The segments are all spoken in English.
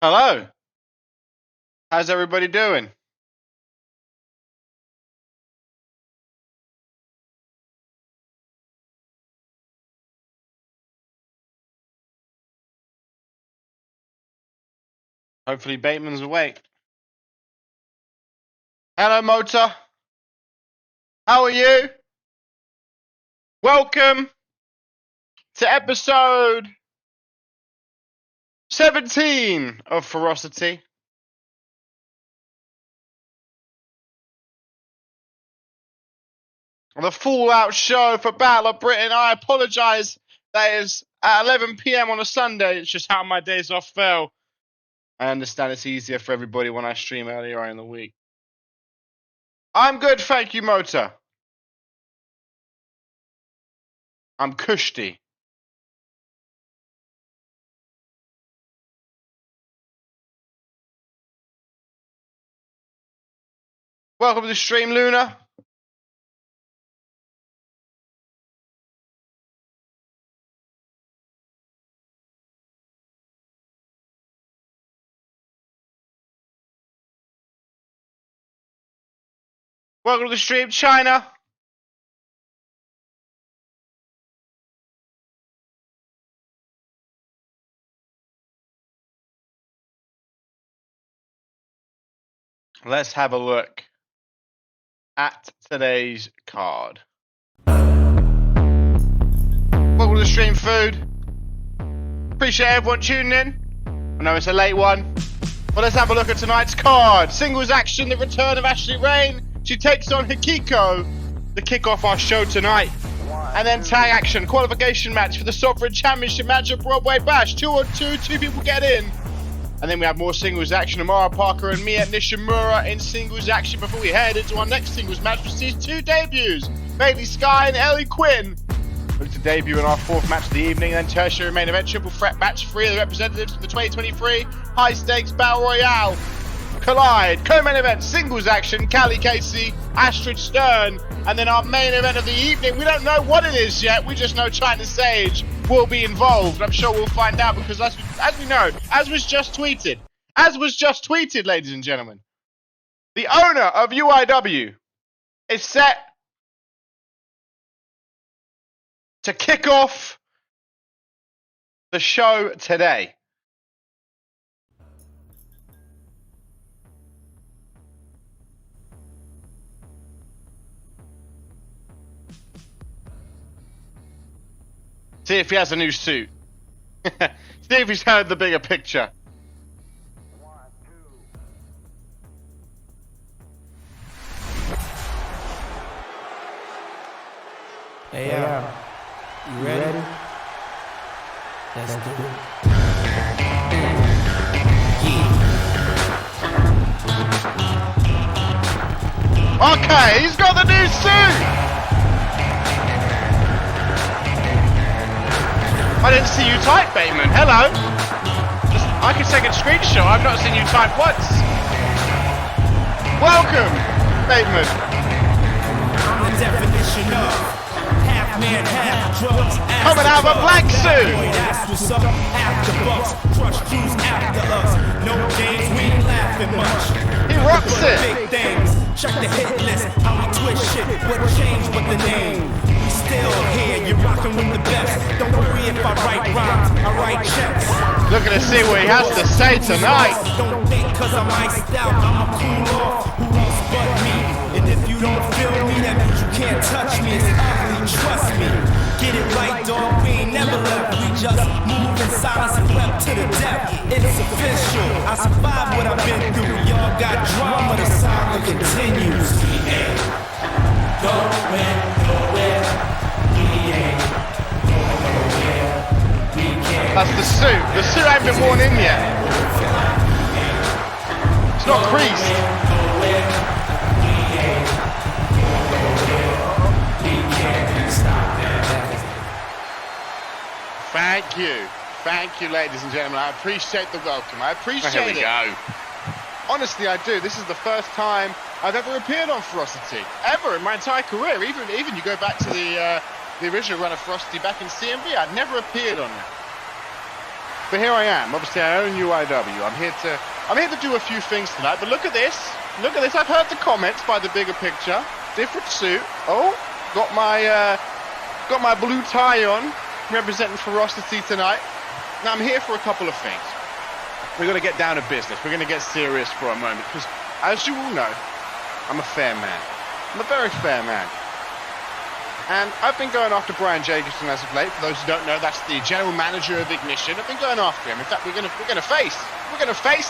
Hello. How's everybody doing? Hopefully Bateman's awake. Hello, Motor. How are you? Welcome to episode 17 of Ferocity. The Fallout show for Battle of Britain. I apologise. That is at 11 PM on a Sunday. It's just how my days off fell. I understand it's easier for everybody when I stream earlier on in the week. I'm good, thank you, Motor. I'm Kushti. Welcome to the stream, Luna. Welcome to the stream, China. Let's have a look at today's card. Welcome to the stream, Food. Appreciate everyone tuning in. I know it's a late one, but let's have a look at tonight's card. Singles action, the return of Ashley Rain. She takes on Hikiko to kick off our show tonight. And then tag action, qualification match for the Sovereign Championship match at Broadway Bash. 2-on-2, 2 people get in. And then we have more singles action. Amara Parker and Mia Nishimura in singles action before we head into our next singles match, which sees 2 debuts. Bailey Sky and Ellie Quinn look to debut in our 4th match of the evening. And then tertiary main event, triple threat match, 3 of the representatives of the 2023 high stakes Battle Royale collide. Co-main event, singles action, Callie Casey, Astrid Stern. And then our main event of the evening, we don't know what it is yet. We just know China Sage will be involved. I'm sure we'll find out because as we know, as was just tweeted, ladies and gentlemen, the owner of UIW is set to kick off the show today. See if he has a new suit. See if he's heard the bigger picture. Hey, you ready? Let's do it. Yeah. Okay, he's got the new suit! I didn't see you type, Bateman. Hello. I can take a screenshot. I've not seen you type once. Welcome, Bateman. I'm the definition of half man, half drugs. Coming out of a black suit. That's what's up. After bucks, crush crews after us. No games, we ain't laughing much. He rocks it. Big things. Check the hit list. How we twist shit. What changed with the name? Still here, you're rocking with the best. Don't worry if I write rhymes, I write checks. Looking to see what he has to say tonight. Don't think cause I'm iced out, I'ma cool off. Who else but me? And if you don't feel me, that means you can't touch me. It's ugly, trust me. Get it right, dog, we ain't never left. We just move in silence and rep to the death. It's official, I survived what I've been through. Y'all got drama, the saga continues. We ain't going nowhere. That's the suit. The suit ain't been worn in yet. It's not creased. Thank you. Thank you, ladies and gentlemen. I appreciate the welcome. I appreciate it. Here we go. Honestly, I do. This is the first time I've ever appeared on Ferocity. Ever in my entire career. Even you go back to the original run of Ferocity back in CMB, I'd never appeared on it. But here I am. Obviously, I own UIW. I'm here to do a few things tonight. But look at this. Look at this. I've heard the comments by the bigger picture. Different suit. Oh, got my blue tie on, representing Ferocity tonight. Now I'm here for a couple of things. We're going to get down to business. We're going to get serious for a moment because, as you all know, I'm a fair man. I'm a very fair man. And I've been going after Brian Jacobson as of late. For those who don't know, that's the general manager of Ignition. I've been going after him. In fact, we're going to face,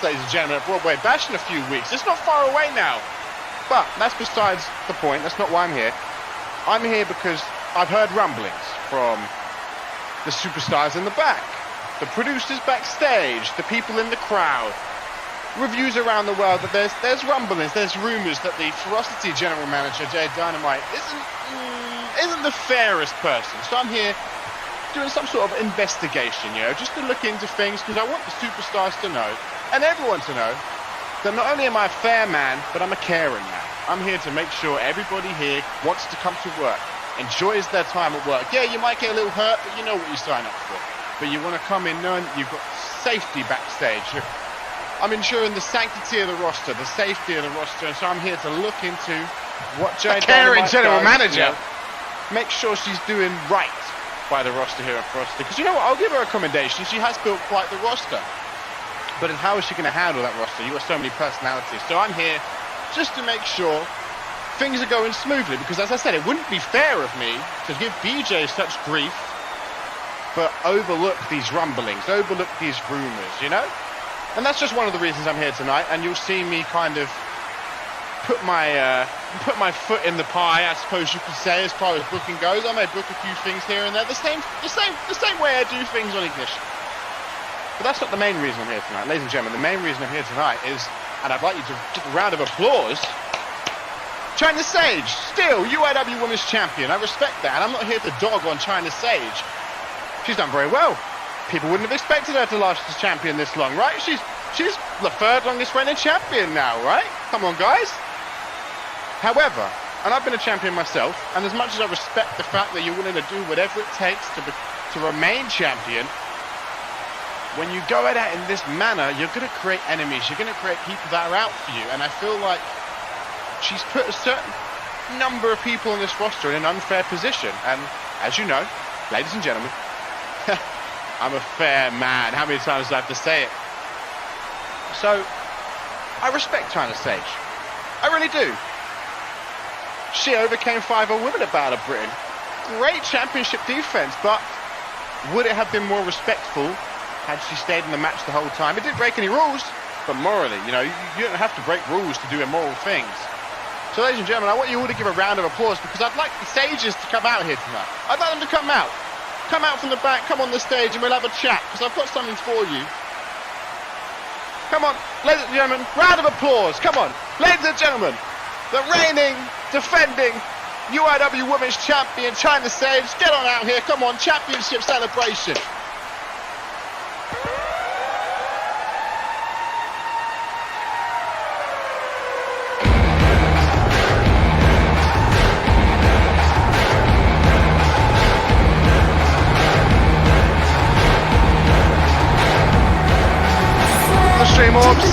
ladies and gentlemen, at Broadway Bash in a few weeks. It's not far away now. But that's besides the point. That's not why I'm here. I'm here because I've heard rumblings from the superstars in the back, the producers backstage, the people in the crowd, reviews around the world that there's rumblings, there's rumors that the Ferocity general manager, Jay Dynamite, isn't the fairest person. So I'm here doing some sort of investigation, just to look into things because I want the superstars to know and everyone to know that not only am I a fair man, but I'm a caring man. I'm here to make sure everybody here wants to come to work, enjoys their time at work. Yeah, you might get a little hurt, but you know what you sign up for. But you want to come in knowing that you've got safety backstage. I'm ensuring the sanctity of the roster, the safety of the roster, and so I'm here to look into what Jay Dynamite general manager. Make sure she's doing right by the roster here at Ferocity. Because you know what, I'll give her a commendation. She has built quite the roster. But how is she going to handle that roster? You've got so many personalities. So I'm here just to make sure things are going smoothly. Because as I said, it wouldn't be fair of me to give BJ such grief, but overlook these rumblings, overlook these rumors, And that's just one of the reasons I'm here tonight. And you'll see me kind of put my foot in the pie, I suppose you could say, as far as booking goes. I may book a few things here and there, the same way I do things on Ignition. But that's not the main reason I'm here tonight, ladies and gentlemen. The main reason I'm here tonight is, and I'd like you to give a round of applause, China Sage, still UIW Women's Champion. I respect that, and I'm not here to dog on China Sage. She's done very well. People wouldn't have expected her to last as champion this long, right? She's the third longest reigning champion now, right? Come on, guys. However, and I've been a champion myself, and as much as I respect the fact that you're willing to do whatever it takes to remain champion, when you go at it in this manner, you're going to create enemies. You're going to create people that are out for you. And I feel like she's put a certain number of people in this roster in an unfair position. And as you know, ladies and gentlemen, I'm a fair man. How many times do I have to say it? So, I respect China Sage. I really do. She overcame 5 women at Battle of Britain. Great championship defense, but would it have been more respectful had she stayed in the match the whole time? It didn't break any rules, but morally, you don't have to break rules to do immoral things. So, ladies and gentlemen, I want you all to give a round of applause because I'd like the Sages to come out here tonight. I'd like them to come out. Come out from the back, come on the stage, and we'll have a chat because I've got something for you. Come on, ladies and gentlemen, round of applause. Come on, ladies and gentlemen, the reigning, defending UIW Women's Champion, China Sage. Get on out here, come on, championship celebration. Stream orbs.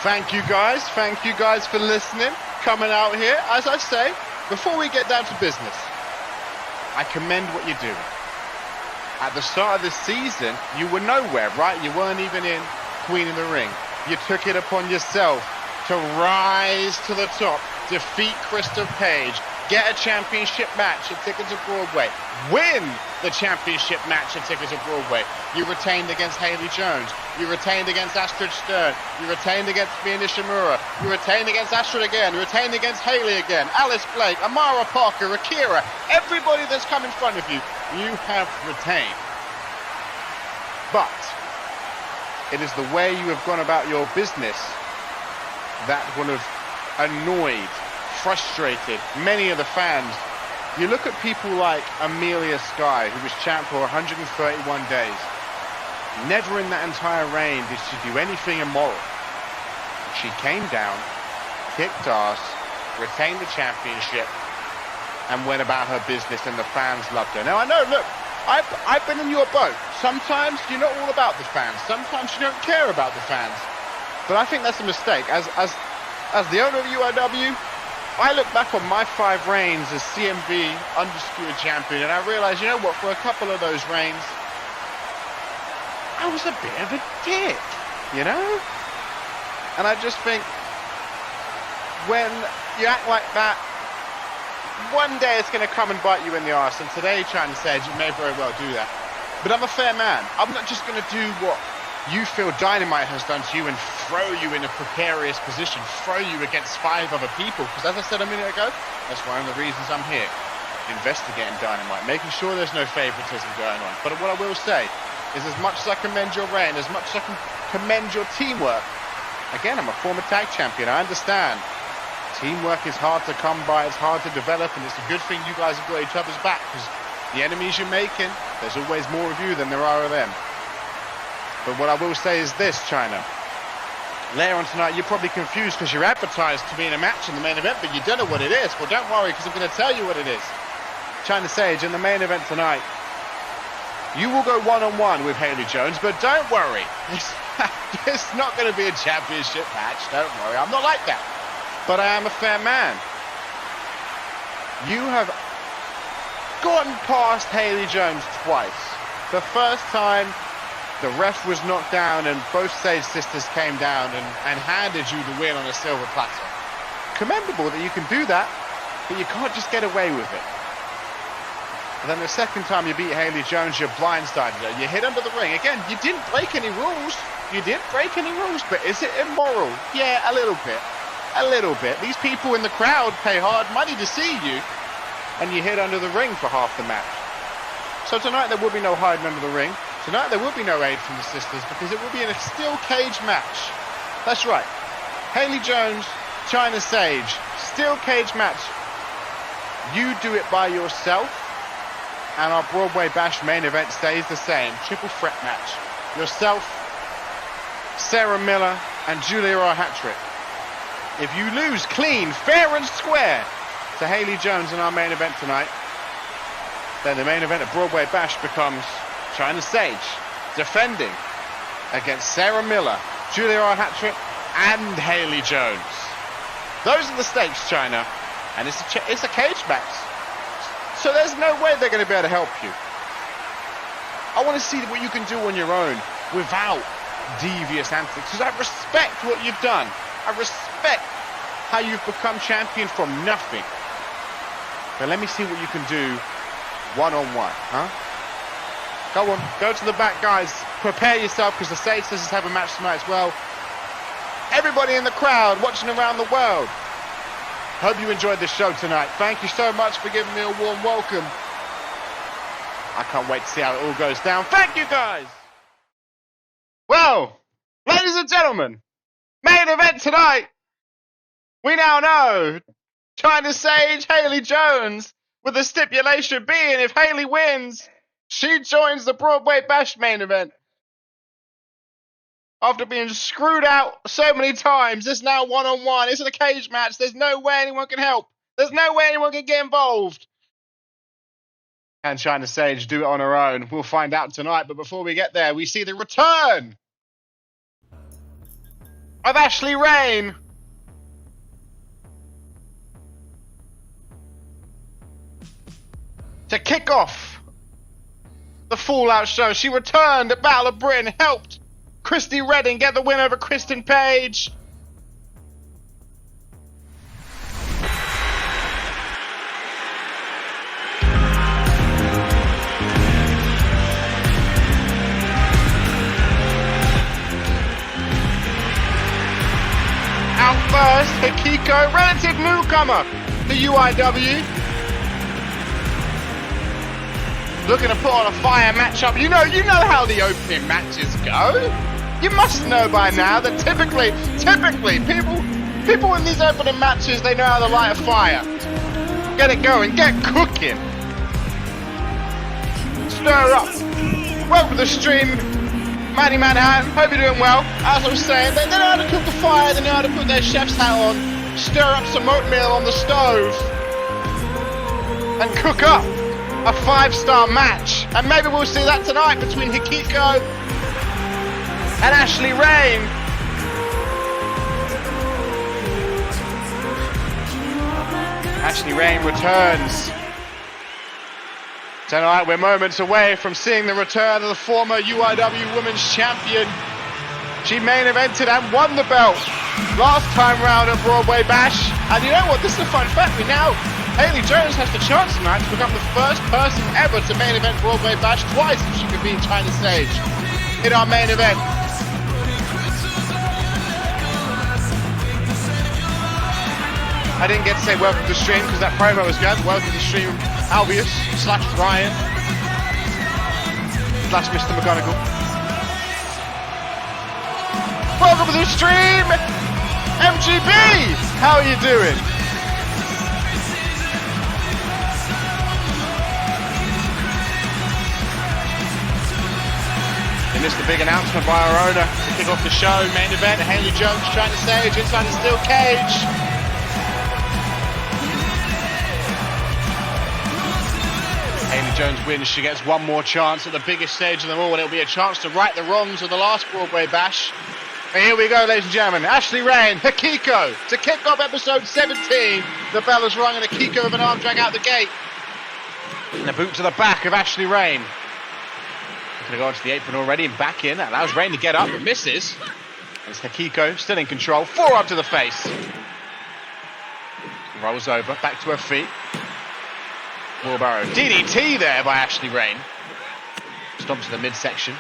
Thank you guys for listening, coming out here. As I say, before we get down to business, I commend what you're doing. At the start of the season, you were nowhere, right? You weren't even in Queen of the Ring. You took it upon yourself to rise to the top, defeat Crystal Page, get a championship match at Tickets of Broadway, win the championship match at Tickets of Broadway. You retained against Haley Jones. You retained against Astrid Stern. You retained against Mia Nishimura. You retained against Astrid again. You retained against Haley again. Alice Blake, Amara Parker, Akira, everybody that's come in front of you, you have retained. But it is the way you have gone about your business that would have annoyed, frustrated many of the fans. You look at people like Amelia Sky, who was champ for 131 days. Never in that entire reign did she do anything immoral. She came down, kicked ass, retained the championship, and went about her business, and the fans loved her. Now I know, look, I've been in your boat. Sometimes you're not all about the fans. Sometimes you don't care about the fans. But I think that's a mistake. As the owner of UIW, I look back on my 5 reigns as CMV undisputed champion, and I realize, you know what, for a couple of those reigns, I was a bit of a dick, you know? And I just think, when you act like that, one day it's going to come and bite you in the arse, and today, China Sage, you may very well do that. But I'm a fair man. I'm not just going to do what you feel Dynamite has done to you and throw you in a precarious position, throw you against 5 other people. Because as I said a minute ago, that's one of the reasons I'm here. Investigating Dynamite, making sure there's no favoritism going on. But what I will say is, as much as I commend your reign, as much as I can commend your teamwork, again, I'm a former tag champion, I understand. Teamwork is hard to come by, it's hard to develop, and it's a good thing you guys have got each other's back, because the enemies you're making, there's always more of you than there are of them. But what I will say is this, China. Later on tonight, you're probably confused because you're advertised to be in a match in the main event, but you don't know what it is. Well, don't worry, because I'm going to tell you what it is. China Sage, in the main event tonight, you will go one-on-one with Haley Jones, but don't worry. It's not going to be a championship match, don't worry. I'm not like that. But I am a fair man. You have gotten past Haley Jones twice. The first time, the ref was knocked down and both Sage sisters came down and handed you the win on a silver platter. Commendable that you can do that, but you can't just get away with it. And then the second time you beat Haley Jones, you blindsided her. You hit under the ring. Again, you didn't break any rules. You didn't break any rules, but is it immoral? Yeah, a little bit. A little bit. These people in the crowd pay hard money to see you, and you hit under the ring for half the match. So tonight there will be no hiding under the ring. Tonight there will be no aid from the sisters, because it will be in a steel cage match. That's right. Haley Jones, China Sage, steel cage match. You do it by yourself, and our Broadway Bash main event stays the same. Triple threat match. Yourself, Sarah Miller, and Julia R. Hattrick. If you lose clean, fair and square to Haley Jones in our main event tonight, then the main event of Broadway Bash becomes China Sage defending against Sarah Miller, Julia R. Hattrick, and Haley Jones. Those are the stakes, China, and it's a cage match. So there's no way they're going to be able to help you. I want to see what you can do on your own without devious antics, because I respect what you've done. I respect how you've become champion from nothing. But let me see what you can do one-on-one, huh? Go on, go to the back, guys. Prepare yourself, because the Sage Sisters have a match tonight as well. Everybody in the crowd watching around the world, hope you enjoyed this show tonight. Thank you so much for giving me a warm welcome. I can't wait to see how it all goes down. Thank you, guys. Well, ladies and gentlemen, main event tonight. We now know China Sage, Haley Jones, with the stipulation being if Haley wins, she joins the Broadway Bash main event. After being screwed out so many times, it's now one-on-one. It's a cage match. There's no way anyone can help. There's no way anyone can get involved. Can China Sage do it on her own? We'll find out tonight. But before we get there, we see the return of Ashley Rain. To kick off the Fallout show. She returned at Battle of Britain, helped Christy Redding get the win over Kristen Page. Out first, Hikiko, relative newcomer to UIW. Looking to put on a fire matchup. You know how the opening matches go. You must know by now that typically people in these opening matches, they know how to light a fire. Get it going, get cooking. Stir up. Welcome to the stream. Manny Manhattan, hope you're doing well. As I was saying, they know how to cook a fire, they know how to put their chef's hat on, stir up some oatmeal on the stove, and cook up a 5-star match. And maybe we'll see that tonight between Hikiko and Ashley Rain. Ashley Rain returns. Tonight we're moments away from seeing the return of the former UIW Women's Champion. She main evented and won the belt last time round at Broadway Bash. And you know what, this is a fun fact. Haley Jones has the chance tonight to become the first person ever to main event Broadway Bash twice if she could beat China Sage in our main event. I didn't get to say welcome to the stream because that promo was good. Welcome to the stream, Albius / Ryan / Mr. McGonagall. Welcome to the stream, MGB. How are you doing? They missed the big announcement by our owner to kick off the show. Main event, Haley Jones trying to stage inside the steel cage. Haley Jones wins, she gets one more chance at the biggest stage of them all, and it'll be a chance to right the wrongs of the last Broadway Bash. And here we go, ladies and gentlemen. Ashley Rain, Hikiko, to kick off episode 17. The bell is rung and Hikiko with an arm drag out the gate. And a boot to the back of Ashley Rain. Going to go onto the apron already and back in. That allows Rain to get up, but misses. And it's Hikiko still in control. Forearm to the face. Rolls over, back to her feet. Wheelbarrow DDT there by Ashley Rain. Stomp to the midsection.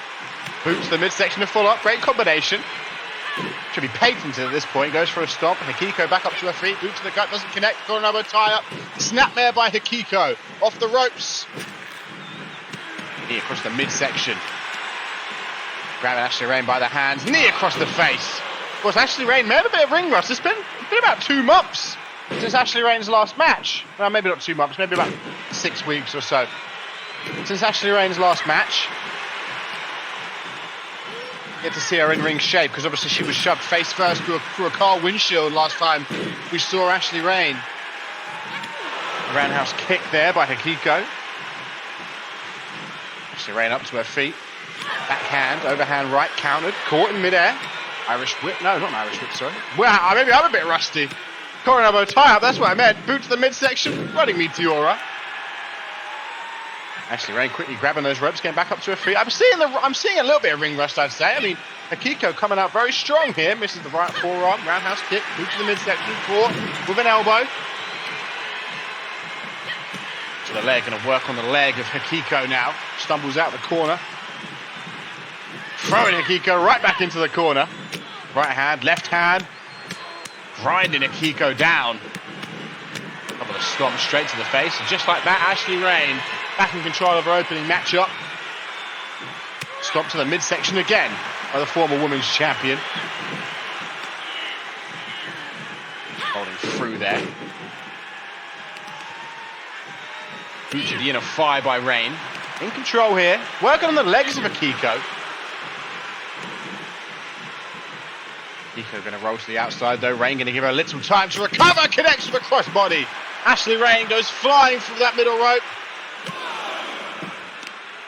Boot to the midsection to full up. Great combination. Should be patented at this point. Goes for a stomp. Hikiko back up to her feet. Boot to the gut. Doesn't connect. Corner elbow tie up. Snapmare by Hikiko. Off the ropes. Knee across the midsection. Grabbing Ashley Rain by the hands. Knee across the face. Of course, Ashley Rain may have a bit of ring rust. It's been about 2 months since Ashley Rain's last match. Well, maybe not 2 months, maybe about 6 weeks or so. Since Ashley Rain's last match. Get to see her in ring shape, because obviously she was shoved face first through a car windshield last time we saw Ashley Rain. A roundhouse kick there by Hikiko. Ashley Rain up to her feet. Backhand, overhand right, countered, caught in midair. Irish whip, no, not an Irish whip, sorry. Well, maybe I'm a bit rusty. Corner elbow tie up, that's what I meant. Boot to the midsection, running Meteora. Ashley Rain quickly grabbing those ropes, getting back up to her feet. I'm seeing a little bit of ring rust, I'd say. I mean, Hikiko coming out very strong here. Misses the right forearm, roundhouse kick, boot to the midsection, caught with an elbow. To the leg, going to work on the leg of Hikiko now. Stumbles out the corner. Throwing Hikiko right back into the corner. Right hand, left hand. Grinding Hikiko down. A couple of stomps straight to the face. And just like that, Ashley Rain back in control of her opening matchup. Stomp to the midsection again by the former women's champion. Holding through there. Boot to the inner thigh by Rain. In control here. Working on the legs of Hikiko. Hikiko going to roll to the outside though. Rain going to give her a little time to recover. Connects with a crossbody. Ashley Rain goes flying through that middle rope.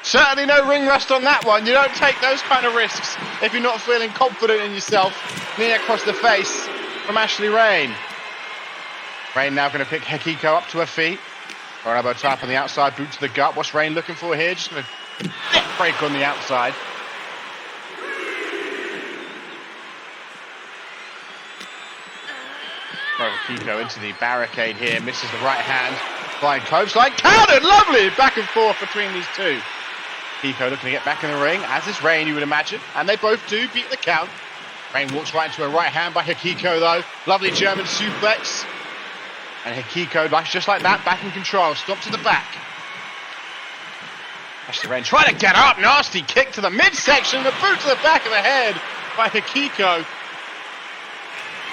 Certainly no ring rust on that one. You don't take those kind of risks if you're not feeling confident in yourself. Knee across the face from Ashley Rain. Rain now going to pick Hikiko up to her feet. Or elbow tie up on the outside, boot to the gut. What's Rain looking for here? Just going to break on the outside. Hikiko into the barricade here, misses the right hand. Flying clothesline, countered, lovely! Back and forth between these two. Hikiko looking to get back in the ring, as is Rain, you would imagine. And they both do beat the count. Rain walks right into a right hand by Hikiko though. Lovely German suplex. And Hikiko, just like that, back in control. Stop to the back. Ashley Rain trying to get up. Nasty kick to the midsection. The boot to the back of the head by Hikiko.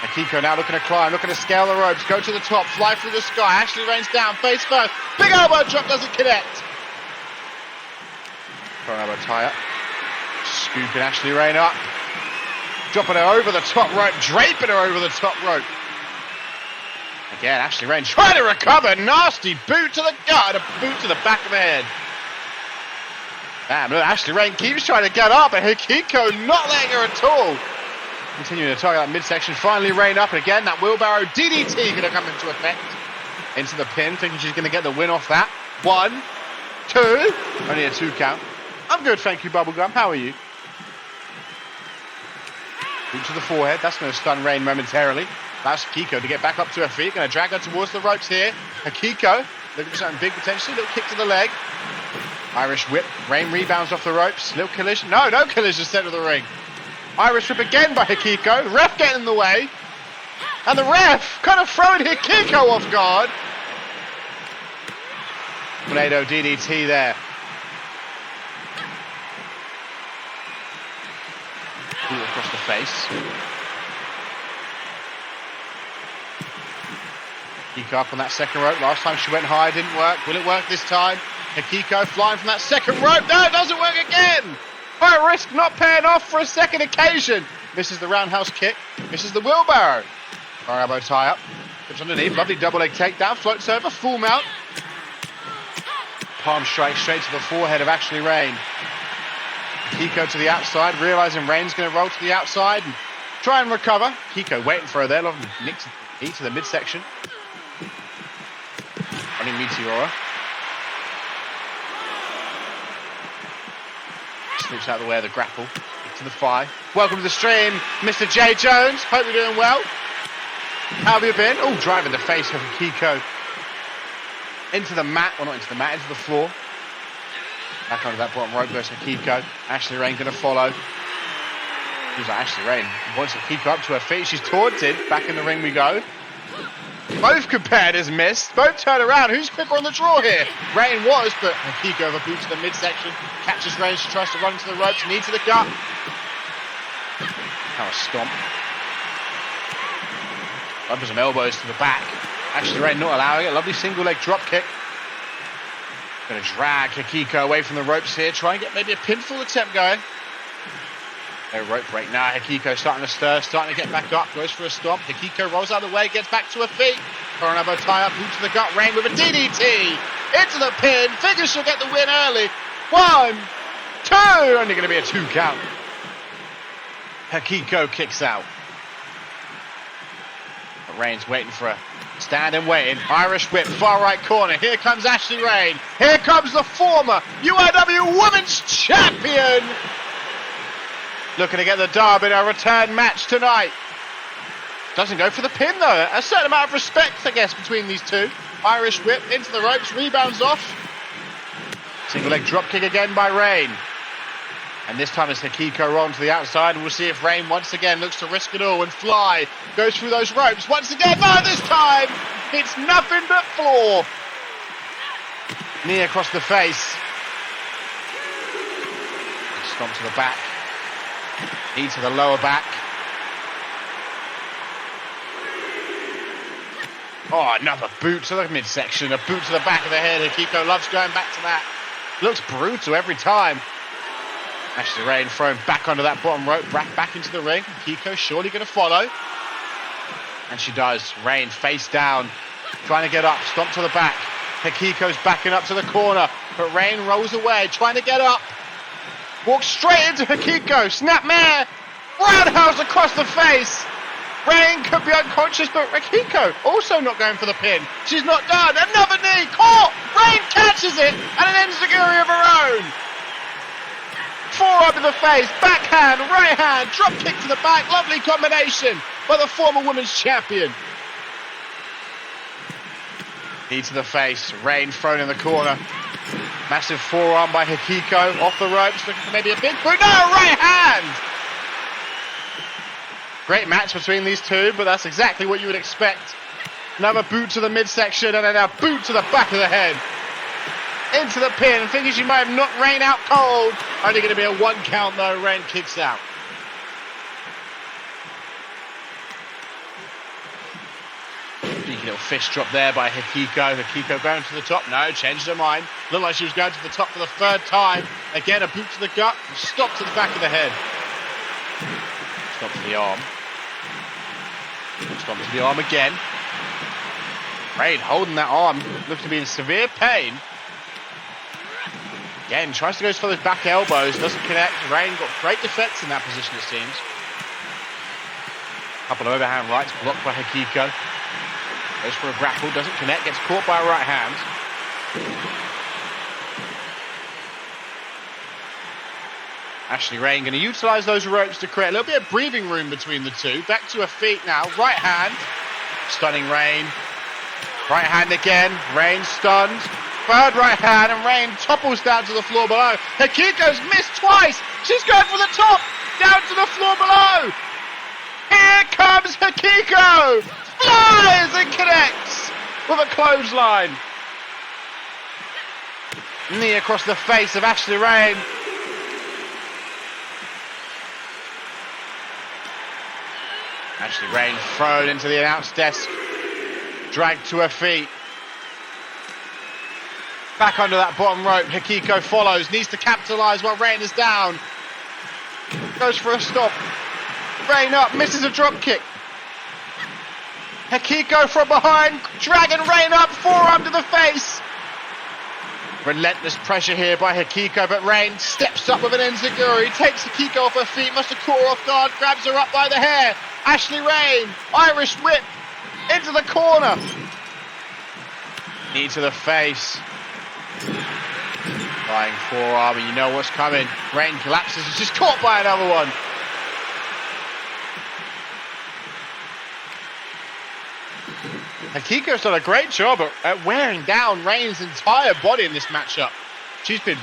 Hikiko now looking to climb, looking to scale the ropes. Go to the top, fly through the sky. Ashley Rain's down, face first. Big elbow drop, doesn't connect. Front elbow tie up. Scooping Ashley Rain up. Dropping her over the top rope. Draping her over the top rope. Again, Ashley Rain trying to recover. Nasty boot to the gut. A boot to the back of the head. Damn, look, Ashley Rain keeps trying to get up, and Hikiko not letting her at all. Continuing to target that midsection. Finally, Rain up, and again, that wheelbarrow DDT going to come into effect. Into the pin, thinking she's going to get the win off that. 1, 2. Only a 2 count. I'm good, thank you, Bubblegum. How are you? Boot to the forehead. That's going to stun Rain momentarily. Allows Hikiko to get back up to her feet. Going to drag her towards the ropes here. Hikiko looking for something big potentially. Little kick to the leg. Irish whip. Rain rebounds off the ropes. Little collision. No collision center of the ring. Irish whip again by Hikiko. The ref getting in the way. And the ref kind of throwing Hikiko off guard. Tornado DDT there. Boot across the face. Hikiko up on that second rope. Last time she went high, didn't work. Will it work this time? Hikiko flying from that second rope. No, it doesn't work again. High risk not paying off for a second occasion. Misses the roundhouse kick. Misses the wheelbarrow. Our elbow tie up. Puts underneath. Lovely double leg takedown. Floats over. Full mount. Palm strike straight to the forehead of Ashley Rain. Hikiko to the outside. Realizing Rain's going to roll to the outside and try and recover. Hikiko waiting for her there. Lovely knee to the midsection. Running Meteora. Slips out the way of the grapple. To the 5. Welcome to the stream, Mr. J. Jones. Hope you're doing well. How have you been? Oh, driving the face of Hikiko. Into the mat. Well, not into the mat, into the floor. Back onto that bottom rope goes Hikiko. Ashley Rain going to follow. Who's like Ashley Rain? Wants Hikiko up to her feet. She's taunted. Back in the ring we go. Both competitors missed. Both turn around. Who's quicker on the draw here? Rain was, but Hikiko over boot to the midsection. Catches Rain. She tries to run to the ropes. Knee to the gut. Now a stomp. Up some elbows to the back. Ashley Rain not allowing it. Lovely single leg drop kick. Going to drag Hikiko away from the ropes here. Try and get maybe a pinfall attempt going. No rope break now. Hikiko starting to stir, starting to get back up. Goes for a stomp. Hikiko rolls out of the way, gets back to her feet. Coron elbow tie up, boot to the gut. Rain with a DDT. Into the pin. Figures she'll get the win early. 1, 2. Only going to be a 2 count. Hikiko kicks out. But Rain's waiting for a stand and waiting. Irish whip, far right corner. Here comes Ashley Rain. Here comes the former UIW Women's Champion. Looking to get the dub in our return match tonight. Doesn't go for the pin though. A certain amount of respect, I guess, between these two. Irish whip into the ropes, rebounds off. Single leg drop kick again by Rain. And this time it's Hikiko rolling to the outside. We'll see if Rain once again looks to risk it all and fly. Goes through those ropes once again. No, this time it's nothing but floor. Knee across the face. Stomp to the back. Knee to the lower back. Oh, another boot to the midsection. A boot to the back of the head. Hikiko loves going back to that. Looks brutal every time. Ashley Rain thrown back onto that bottom rope. Back into the ring. Hikiko surely going to follow. And she does. Rain face down. Trying to get up. Stomp to the back. Hikiko's backing up to the corner. But Rain rolls away. Trying to get up. Walks straight into Hikiko. Snapmare. Roundhouse across the face. Rain could be unconscious, but Hikiko also not going for the pin. She's not done. Another knee. Caught. Rain catches it. And an enziguri of her own. Forearm in the face. Backhand. Right hand. Drop kick to the back. Lovely combination by the former women's champion. Knee to the face. Rain thrown in the corner. Massive forearm by Hikiko. Off the ropes. Looking for maybe a big boot. No, right hand. Great match between these two, but that's exactly what you would expect. Another boot to the midsection and then a boot to the back of the head. Into the pin. Thinking she might have knocked Rain out cold. Only going to be a 1 count though. Rain kicks out. Speaking little fist drop there by Hikiko. Hikiko going to the top. No, changed her mind. Looked like she was going to the top for the third time. Again, a boot to the gut. Stop to the back of the head. Stop to the arm. Stop to the arm again. Rain holding that arm. Looks to be in severe pain. Again, tries to go for those back elbows. Doesn't connect. Rain got great defense in that position, it seems. Couple of overhand rights blocked by Hikiko. Goes for a grapple, doesn't connect, gets caught by a right hand. Ashley Rain going to utilise those ropes to create a little bit of breathing room between the two. Back to her feet now, right hand. Stunning Rain. Right hand again, Rain stunned. Third right hand and Rain topples down to the floor below. Hikiko's missed twice. She's going for the top, down to the floor below. Here comes Hikiko! Flies and connects with a clothesline. Knee across the face of Ashley Rain. Ashley Rain thrown into the announce desk. Dragged to her feet. Back under that bottom rope. Hikiko follows. Needs to capitalise while Rain is down. Goes for a stop. Rain up, misses a drop kick. Hikiko from behind, dragging Rain up, forearm to the face. Relentless pressure here by Hikiko, but Rain steps up with an enziguri, takes Hikiko off her feet, must have caught her off guard, grabs her up by the hair. Ashley Rain, Irish whip, into the corner. Knee to the face. Flying forearm, and you know what's coming. Rain collapses, and she's caught by another one. Hikiko's done a great job at wearing down Rain's entire body in this matchup. She's been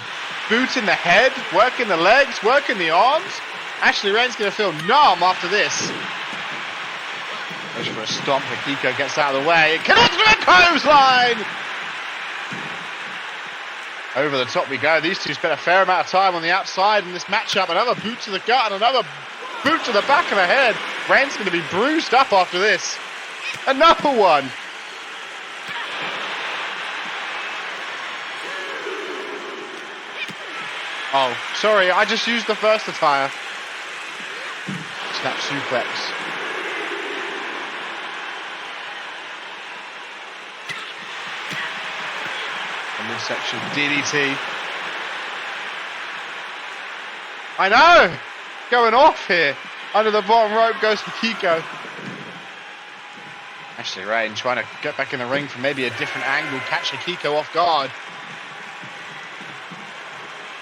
booting the head, working the legs, working the arms. Ashley Rain's going to feel numb after this. Goes for a stomp. Hikiko gets out of the way. It connects with a clothesline! Over the top we go. These two spent a fair amount of time on the outside in this matchup. Another boot to the gut and another boot to the back of the head. Rain's going to be bruised up after this. Another one. Oh, sorry, I just used the first attire. Snap suplex. And this section, DDT. I know! Going off here. Under the bottom rope goes Hikiko. Ashley Rain trying to get back in the ring from maybe a different angle, catch Hikiko off guard.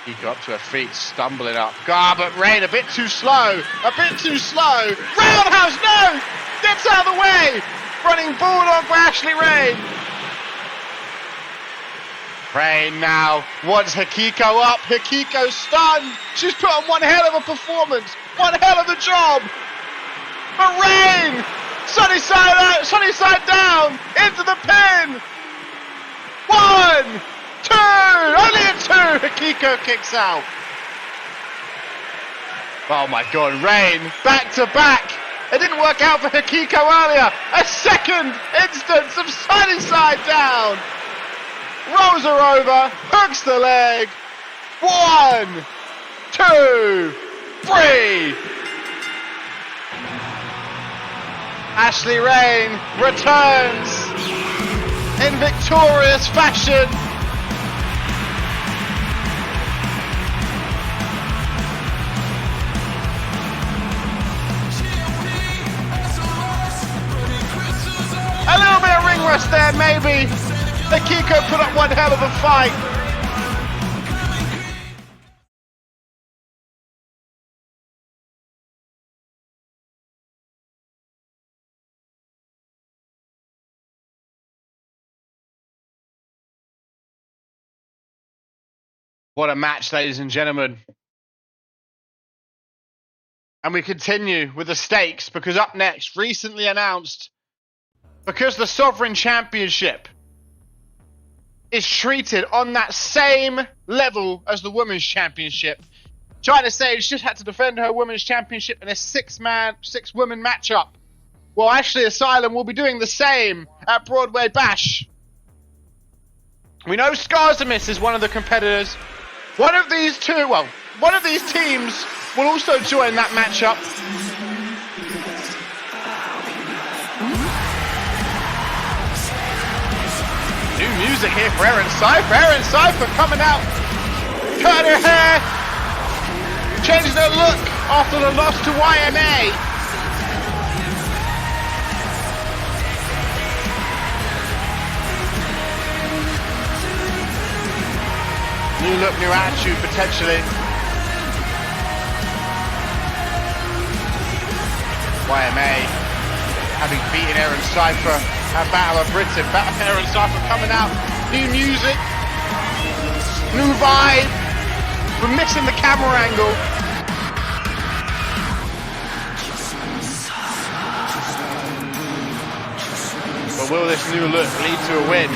Hikiko up to her feet, stumbling up. God, but Rain a bit too slow, a bit too slow. Roundhouse, no! Gets out of the way! Running bulldog for Ashley Rain. Rain now wants Hikiko up. Hikiko stunned. She's put on one hell of a performance, one hell of a job. But Rain! Sunny side out, sunny side down, into the pin. 1, 2, only a 2. Hikiko kicks out. Oh my God, Rain, back to back. It didn't work out for Hikiko earlier. A second instance of sunny side down. Rolls her over, hooks the leg. 1, 2, 3. Ashley Rain returns in victorious fashion. A little bit of ring rust there, maybe. Hikiko put up one hell of a fight. What a match, ladies and gentlemen. And we continue with the stakes because up next, recently announced, because the Sovereign Championship is treated on that same level as the Women's Championship. China Sage just had to defend her Women's Championship in a six-woman matchup. Well, Ashley Asylum will be doing the same at Broadway Bash. We know Skarzamis is one of the competitors. One of these teams will also join that matchup. New music here for Erin Cypher. Erin Cypher coming out, cutting her hair, changing her look after the loss to YMA. New look, new attitude potentially. YMA having beaten Erin Cypher at Battle of Britain. Erin Cypher coming out. New music, new vibe. We're missing the camera angle. But will this new look lead to a win?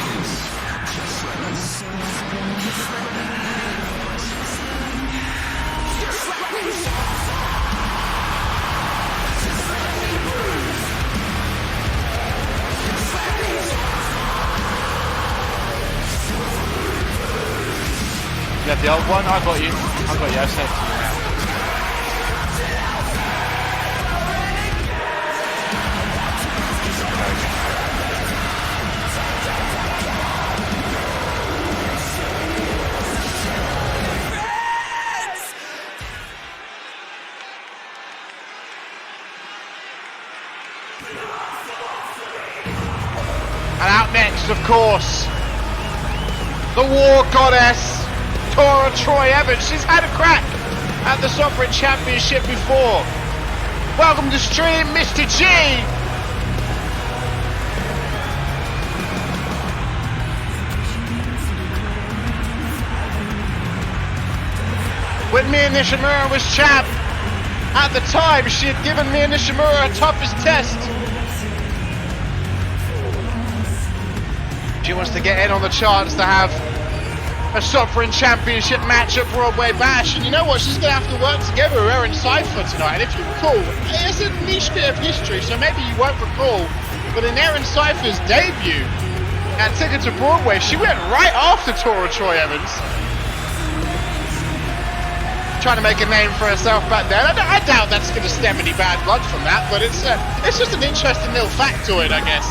You have the old one? I got you. I sent it to you now. And out next, of course, the War Goddess, Troy Evans. She's had a crack at the Sovereign Championship before. Welcome to stream, Mr. G. When Mia Nishimura was champ, at the time she had given Mia Nishimura her toughest test. She wants to get in on the chance to have a Sovereign Championship match at Broadway Bash, and you know what? She's going to have to work together with Erin Cypher tonight. And if you recall, it's a niche bit of history, so maybe you won't recall, but in Erin Cypher's debut at Ticket to Broadway, she went right after Troy Evans, trying to make a name for herself back then. I doubt that's going to stem any bad blood from that, but it's just an interesting little factoid, I guess.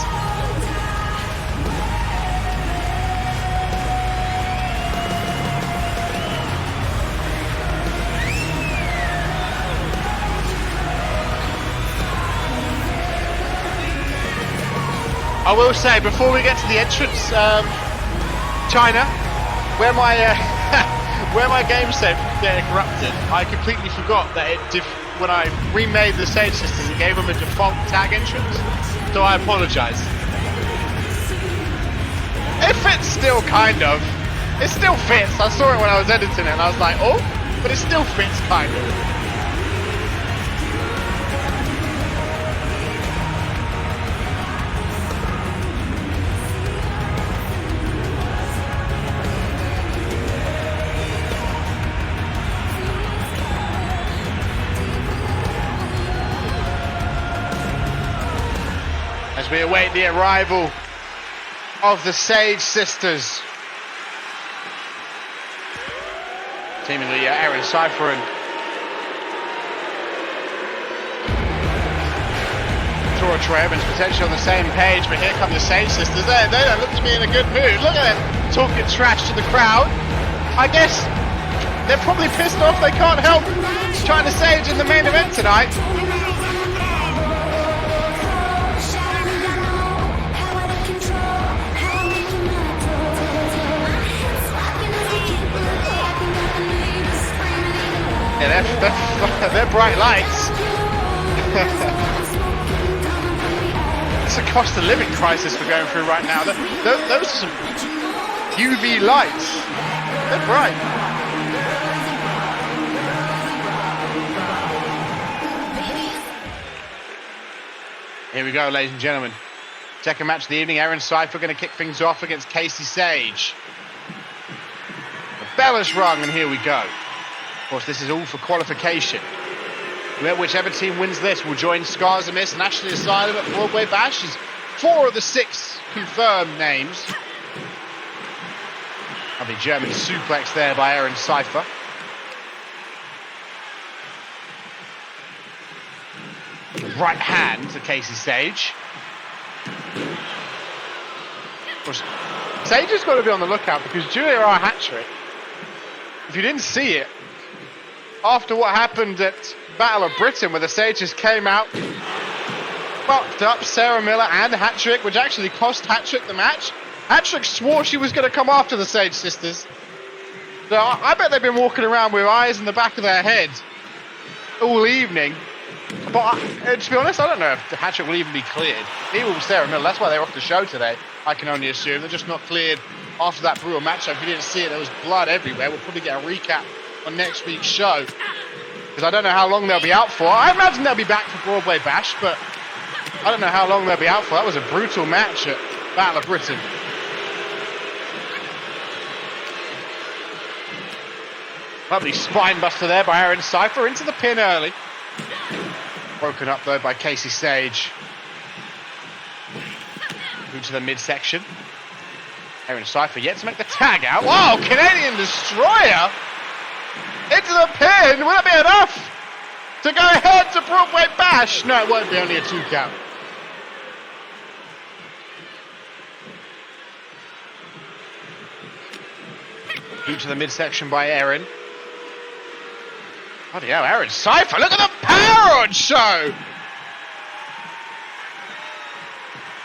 I will say, before we get to the entrance, China, where my where my game save getting corrupted, I completely forgot that when I remade the Sage Sisters, it gave them a default tag entrance. So I apologise. It fits still, kind of. It still fits. I saw it when I was editing it, and I was like, oh, but it still fits, kind of. As we await the arrival of the Sage Sisters. Seemingly Erin Cypher and Troy Evans potentially on the same page, but here come the Sage Sisters. They don't look to be in a good mood. Look at them talking trash to the crowd. I guess they're probably pissed off they can't help China Sage in the main event tonight. Yeah, they're bright lights. It's a cost of living crisis we're going through right now. Those are some UV lights. They're bright. Here we go, ladies and gentlemen. Second match of the evening. Erin Cypher going to kick things off against Casey Sage. The bell has rung, and here we go. Of course, this is all for qualification. Whichever team wins this will join Skarzamis and Ashley Asylum at Broadway Bash as 4 of the 6 confirmed names. Lovely German suplex there by Aaron Cypher. Right hand to Casey Sage. Of course, Sage has got to be on the lookout because Julia R. hat-trick, if you didn't see it, after what happened at Battle of Britain where the Sages came out, fucked up Sarah Miller and Hat-trick, which actually cost Hat-trick the match. Hat-trick swore she was going to come after the Sage sisters. So I bet they've been walking around with eyes in the back of their head all evening. But to be honest, I don't know if Hat-trick will even be cleared. Even with Sarah Miller, that's why they're off the show today, I can only assume. They're just not cleared after that brutal matchup. If you didn't see it, there was blood everywhere. We'll probably get a recap on next week's show, because I don't know how long they'll be out for. I imagine they'll be back for Broadway Bash, but I don't know how long they'll be out for. That was a brutal match at Battle of Britain. Lovely spine buster there by Aaron Cypher into the pin early. Broken up though by Casey Sage. Through to the midsection. Aaron Cypher yet to make the tag out. Wow, Canadian Destroyer into the pin. Will it be enough to go ahead to Broadway Bash? No, it won't be, only a 2 count. Through to the midsection by Aaron. Bloody hell, Aaron Cypher, look at the power on show!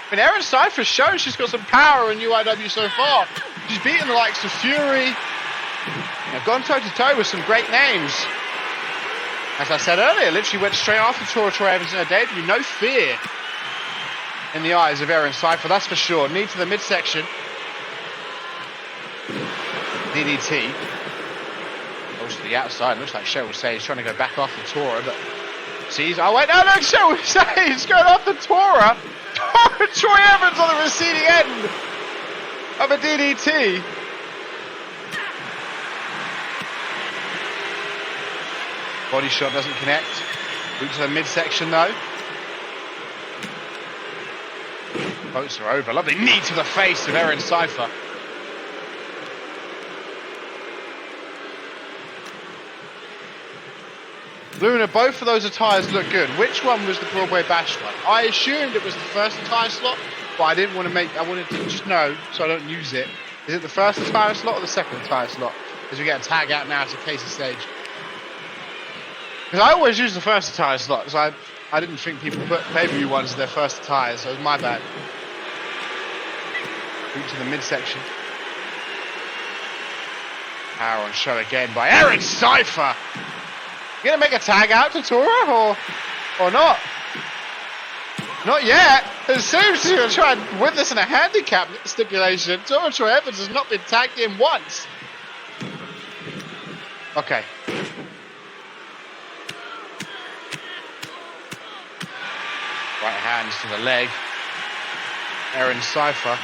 I mean, Aaron Cypher's shown she's got some power in UIW so far. She's beaten the likes of Fury. They've gone toe-to-toe with some great names. As I said earlier, literally went straight after Tora Troy Evans in her debut. No fear in the eyes of Aaron Cypher, that's for sure. Knee to the midsection. DDT. Goes to the outside. Looks like Cheryl Sage trying to go back after Tora, but sees. Oh wait, no, Cheryl Sage going after Tora. Troy Evans on the receding end of a DDT. Body shot doesn't connect. Boot to the midsection though. Boats are over. Lovely knee to the face of Aaron Cypher. Luna, both of those attires look good. Which one was the Broadway Bash one? I assumed it was the first attire slot, but I didn't want to I wanted to just know so I don't use it. Is it the first attire slot or the second attire slot? Because we get a tag out now to Casey Sage. Because I always use the first attire slot, so I didn't think people put pay-per-view ones as their first attire, so it was my bad. Boot to the midsection. Power on show again by Aaron Cypher. You gonna make a tag out to Tora or not? Not yet. It seems she's gonna try and win this in a handicap stipulation. Tora Troy Evans has not been tagged in once. Okay. Right hands to the leg. Aaron Cypher.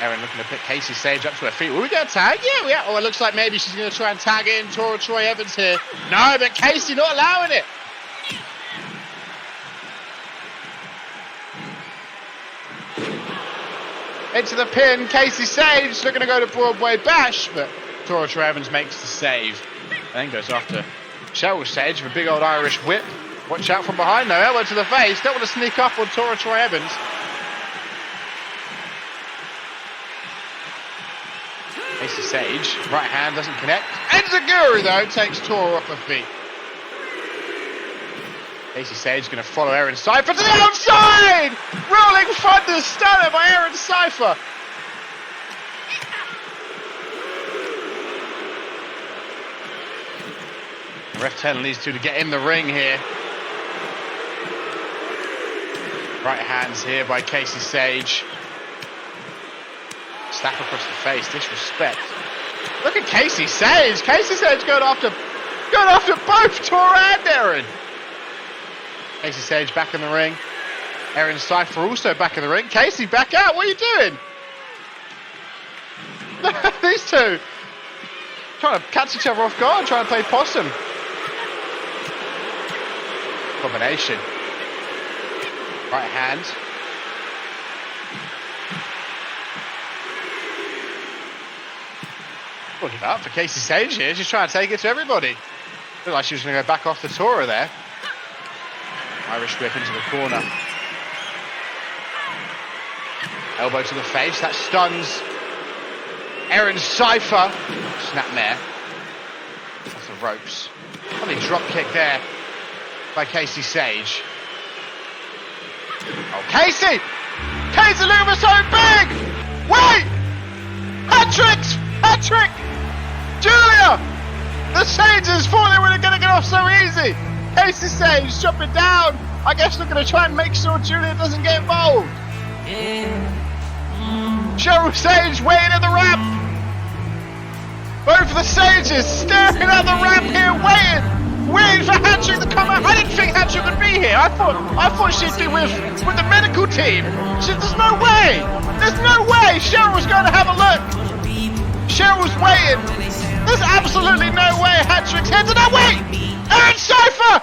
Aaron looking to pick Casey Sage up to her feet. Will we get a tag? Yeah, we are. Oh, it looks like maybe she's going to try and tag in Tora Troy Evans here. No, but Casey not allowing it. Into the pin. Casey Sage looking to go to Broadway Bash, but Tora Troy Evans makes the save. And then goes after Cheryl Sage with a big old Irish whip. Watch out from behind though. Elbow to the face. Don't want to sneak up on Tora Troy Evans. Casey Sage, right hand doesn't connect. Enziguri though takes Tora off her feet. Casey Sage going to follow Aaron Cypher to the outside! Rolling Thunder stunner by Aaron Cypher. Ref telling these two to get in the ring here. Right hands here by Casey Sage. Slap across the face, disrespect. Look at Casey Sage. Casey Sage going after both Tora and Aaron. Casey Sage back in the ring. Aaron Cypher also back in the ring. Casey, back out. What are you doing? These two trying to catch each other off guard, trying to play possum. Combination. Right hand. Look at that for Casey Sage here. She's trying to take it to everybody. Looked like she was going to go back off the Tora there. Irish whip into the corner. Elbow to the face. That stuns Erin Cypher. Snapmare. Off the ropes. Lovely drop kick there by Casey Sage. Oh, Casey! Casey Lumer so big! Wait! Hat-tricks! Hat-trick! Julia! The Sages thought they were going to get off so easy. Casey Sage dropping down. I guess they're going to try and make sure Julia doesn't get involved. Cheryl Sage waiting at the ramp. Both of the Sages staring at the ramp here, waiting for Hattrick to come out. I didn't think Hattrick would be here. I thought she'd be with the medical team. There's no way. There's no way Cheryl was going to have a look. Cheryl was waiting. There's absolutely no way Hattrick's headed that way. And Cypher!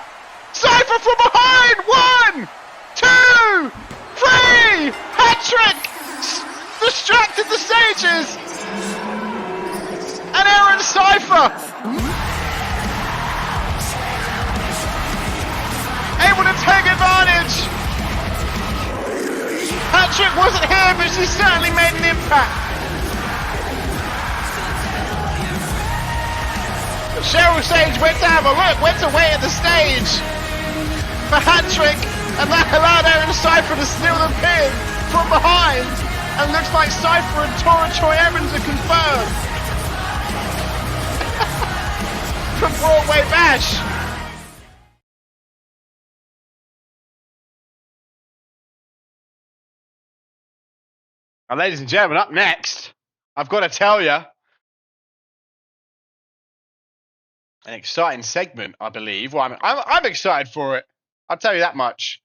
Cypher from behind! 1, 2, 3! Hattrick distracted the Sages! And Erin Cypher able to take advantage! Hattrick wasn't here, but she certainly made an impact. But Cheryl Sage went to have a look, went to wait at the stage for Hattrick, and that allowed Erin Cypher to steal the pin from behind. And looks like Cypher and Tora Troy Evans are confirmed from Broadway Bash. Now, ladies and gentlemen, up next, I've got to tell you, an exciting segment, I believe. Well, I'm excited for it. I'll tell you that much.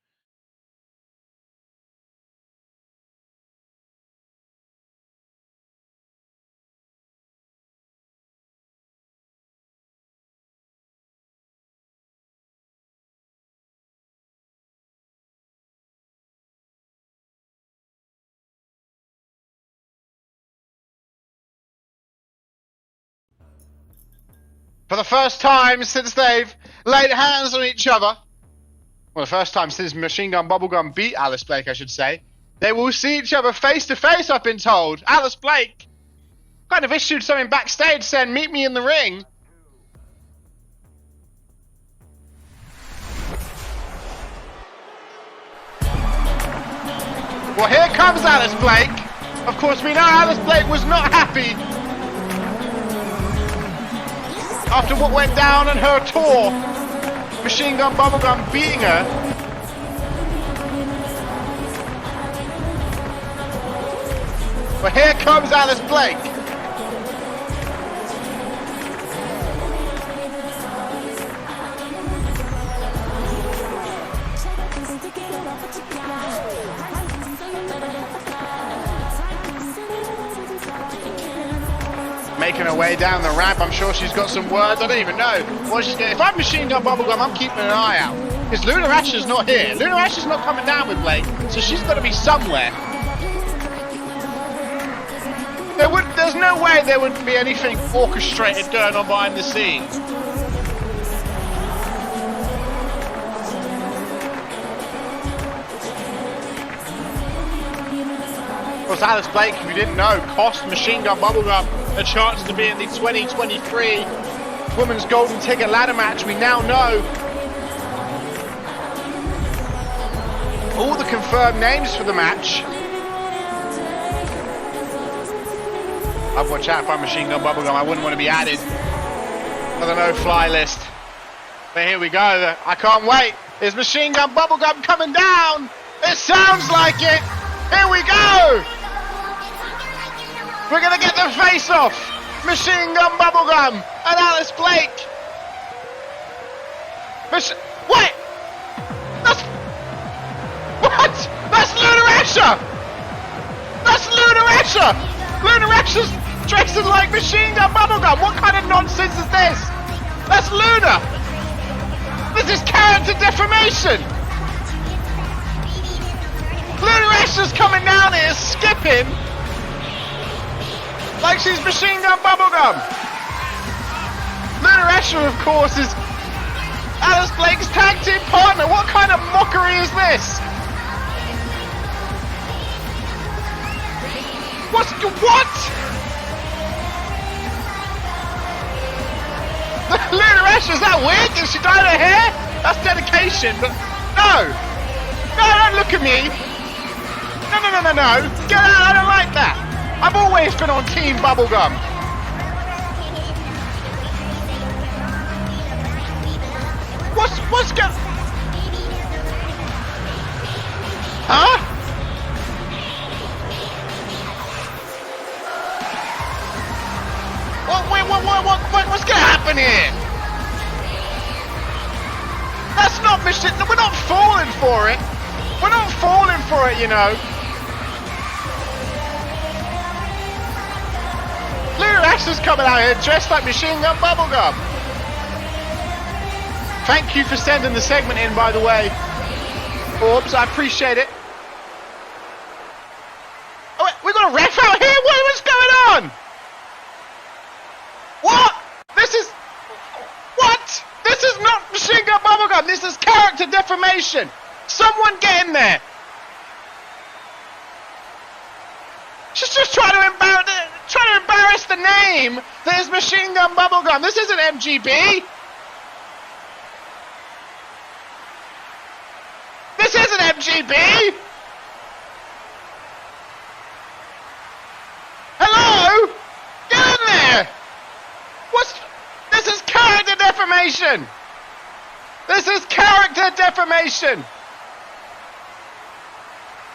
For the first time since they've laid hands on each other, well, the first time since Machine Gun Bubblegum beat Alice Blake, I should say, they will see each other face to face, I've been told. Alice Blake kind of issued something backstage saying, meet me in the ring. Well, here comes Alice Blake. Of course, we know Alice Blake was not happy after what went down on her tour, Machine Gun Bubblegum beating her. But here comes Alice Blake. Making her way down the ramp. I'm sure she's got some words. I don't even know what she's getting. If I'm Machine Gun Bubblegum, I'm keeping an eye out. Because Luna Asher's not here. Luna Asher's not coming down with Blake, so she's got to be somewhere. There's no way there would be anything orchestrated going on behind the scenes. Of course, Alice Blake, if you didn't know, cost Machine Gun Bubblegum a chance to be in the 2023 Women's Golden Ticket Ladder Match. We now know all the confirmed names for the match. I'd watch out if I'm Machine Gun Bubblegum. I wouldn't want to be added to the no-fly list. But here we go. I can't wait. Is Machine Gun Bubblegum coming down? It sounds like it. Here we go. We're going to get the face-off. Machine Gun Bubblegum and Alice Blake. Wait! What? That's Luna Asher! That's Luna Asher! Luna Asher's dressing like Machine Gun Bubblegum. What kind of nonsense is this? That's Luna! This is character defamation! Luna Asher's coming down here skipping like she's Machine Gun Bubblegum. Asher, of course, is Alice Blake's tag team partner. What kind of mockery is this? What? Luna Asher, is that wig? Is she dyed her hair? That's dedication, but no! No, don't look at me! No. Get out, I don't like that! I've always been on Team Bubblegum. What's going... Huh? What's gonna happen here? That's not mission. We're not falling for it. We're not falling for it, you know. Luna Asher's coming out here dressed like Machine Gun Bubblegum. Thank you for sending the segment in, by the way, Forbes. I appreciate it. Oh, wait, we got a ref out here? What's going on? What? This is... What? This is not Machine Gun Bubblegum. This is character defamation. Someone get in there. She's just trying to embarrass the name that is Machine Gun Bubblegum. This isn't MGB. This isn't MGB. Hello? Get in there. This is character defamation. This is character defamation.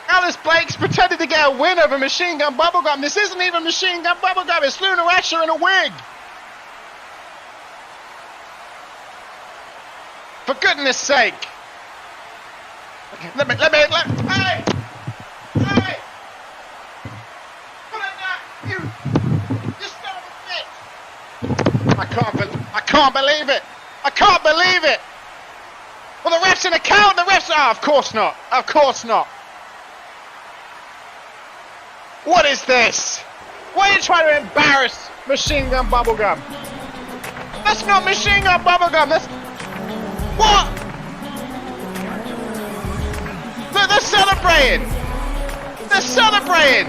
Alice Blake's pretended to get a win over Machine Gun Bubblegum. This isn't even Machine Gun Bubblegum. It's Luna Asher in a wig. For goodness sake. Let me, hey! Hey! Put it down, you son of a bitch! I can't believe it! I can't believe it! Well, the ref's in the count, the ref's... Oh, of course not. Of course not. What is this? Why are you trying to embarrass Machine Gun Bubblegum? That's not Machine Gun Bubblegum, that's... What? Look, they're celebrating! They're celebrating!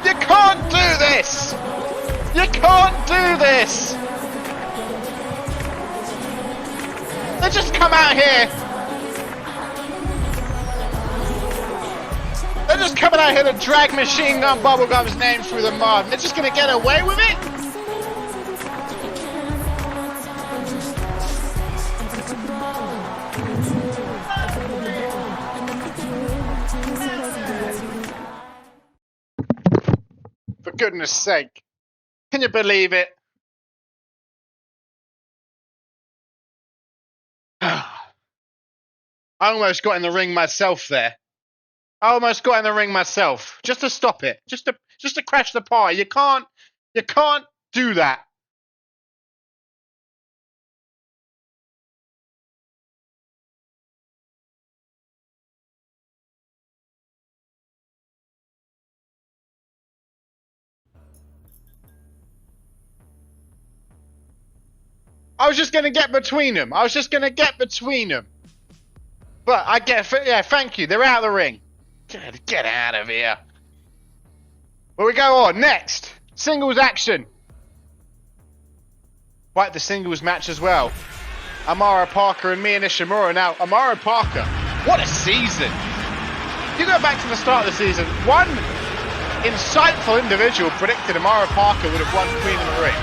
You can't do this! You can't do this! They just come out here. They're just coming out here to drag Machine Gun Bubblegum's name through the mud. They're just gonna get away with it? For goodness sake. Can you believe it? I almost got in the ring myself there. I almost got in the ring myself just to stop it, just to crash the party. You can't do that. I was just gonna get between them. But I get, yeah, thank you. They're out of the ring. Get out of here. Where we go on next? Singles action. Quite the singles match as well. Amara Parker and Mia Nishimura. Now, Amara Parker, what a season. You go back to the start of the season, one insightful individual predicted Amara Parker would have won Queen of the Ring.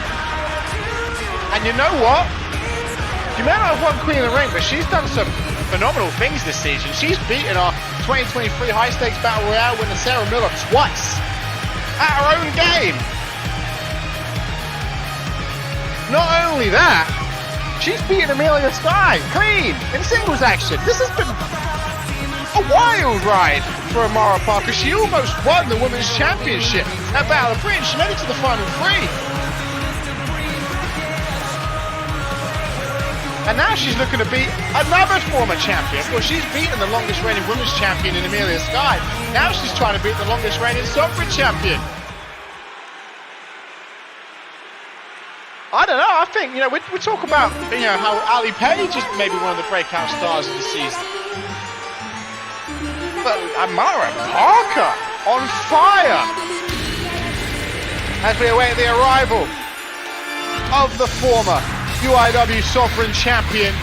And you know what? She may not have won Queen of the Ring, but she's done some phenomenal things this season. She's beaten our 2023 High Stakes Battle Royale winner Sarah Miller twice at her own game. Not only that, she's beaten Amelia Sky clean in singles action. This has been a wild ride for Amara Parker. She almost won the Women's Championship at Battle of Britain. She made it to the final three. And now she's looking to beat another former champion. Well, she's beaten the longest reigning women's champion in Amelia Sky. Now she's trying to beat the longest reigning sovereign champion. I don't know. I think, you know, we talk about, you know, how Ali Page is maybe one of the breakout stars of the season. But Amara Parker on fire as we await the arrival of the former UIW Sovereign Champion.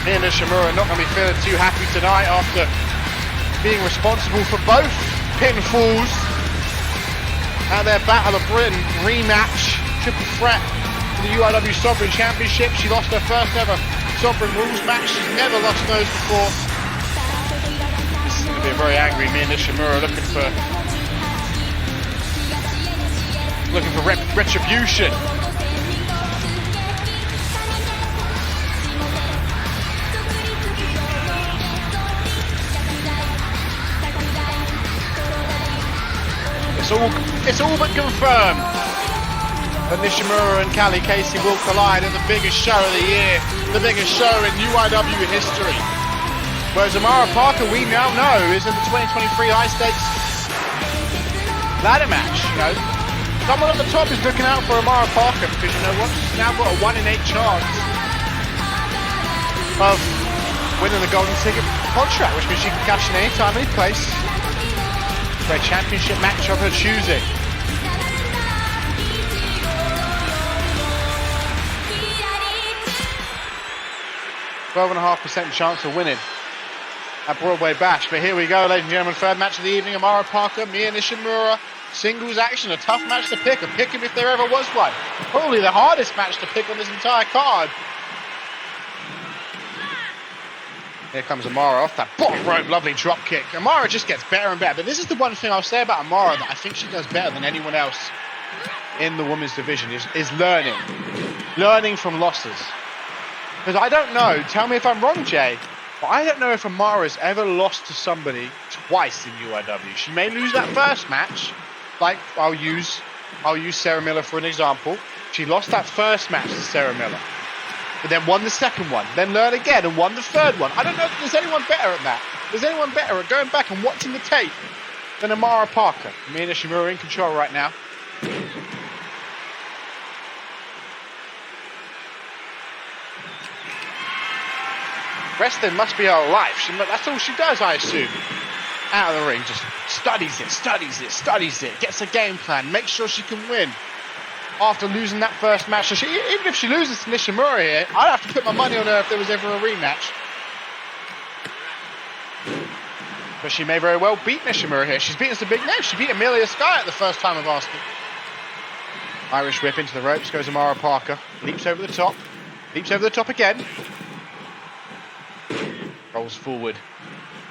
Mia Nishimura not going to be feeling too happy tonight after being responsible for both pinfalls at their Battle of Britain rematch, triple threat for the UIW Sovereign Championship. She lost her first ever Sovereign Rules match. She's never lost those before. This is going to be a very angry Mia Nishimura looking for retribution. It's all but confirmed that Nishimura and Callie Casey will collide at the biggest show of the year, the biggest show in UIW history. Whereas Amara Parker, we now know, is in the 2023 high stakes ladder match. You know, someone at the top is looking out for Amara Parker because, you know what, she's now got a 1 in 8 chance of winning the golden ticket contract, which means she can cash in any time, any place. For a championship match of her choosing. 12.5% chance of winning at Broadway Bash. But here we go, ladies and gentlemen, third match of the evening. Amara Parker, Mia Nishimura, singles action, a tough match to pick, a pick 'em if there ever was one. Probably the hardest match to pick on this entire card. Here comes Amara off that bottom rope, lovely drop kick. Amara just gets better and better. But this is the one thing I'll say about Amara that I think she does better than anyone else in the women's division is learning. Learning from losses. Because I don't know, tell me if I'm wrong, Jay, but I don't know if Amara's ever lost to somebody twice in UIW. She may lose that first match, like I'll use Sarah Miller for an example. She lost that first match to Sarah Miller, but then won the second one, then learned again and won the third one. I don't know if there's anyone better at that. There's anyone better at going back and watching the tape than Amara Parker. Mia Nishimura in control right now. Wrestling must be her life. That's all she does, I assume. Out of the ring, just studies it, gets a game plan, makes sure she can win. After losing that first match, so even if she loses to Nishimura here, I'd have to put my money on her if there was ever a rematch. But she may very well beat Nishimura here. She's beaten some big names. She beat Amelia Sky at the first time of asking. Irish whip into the ropes goes Amara Parker. Leaps over the top. Leaps over the top again. Rolls forward.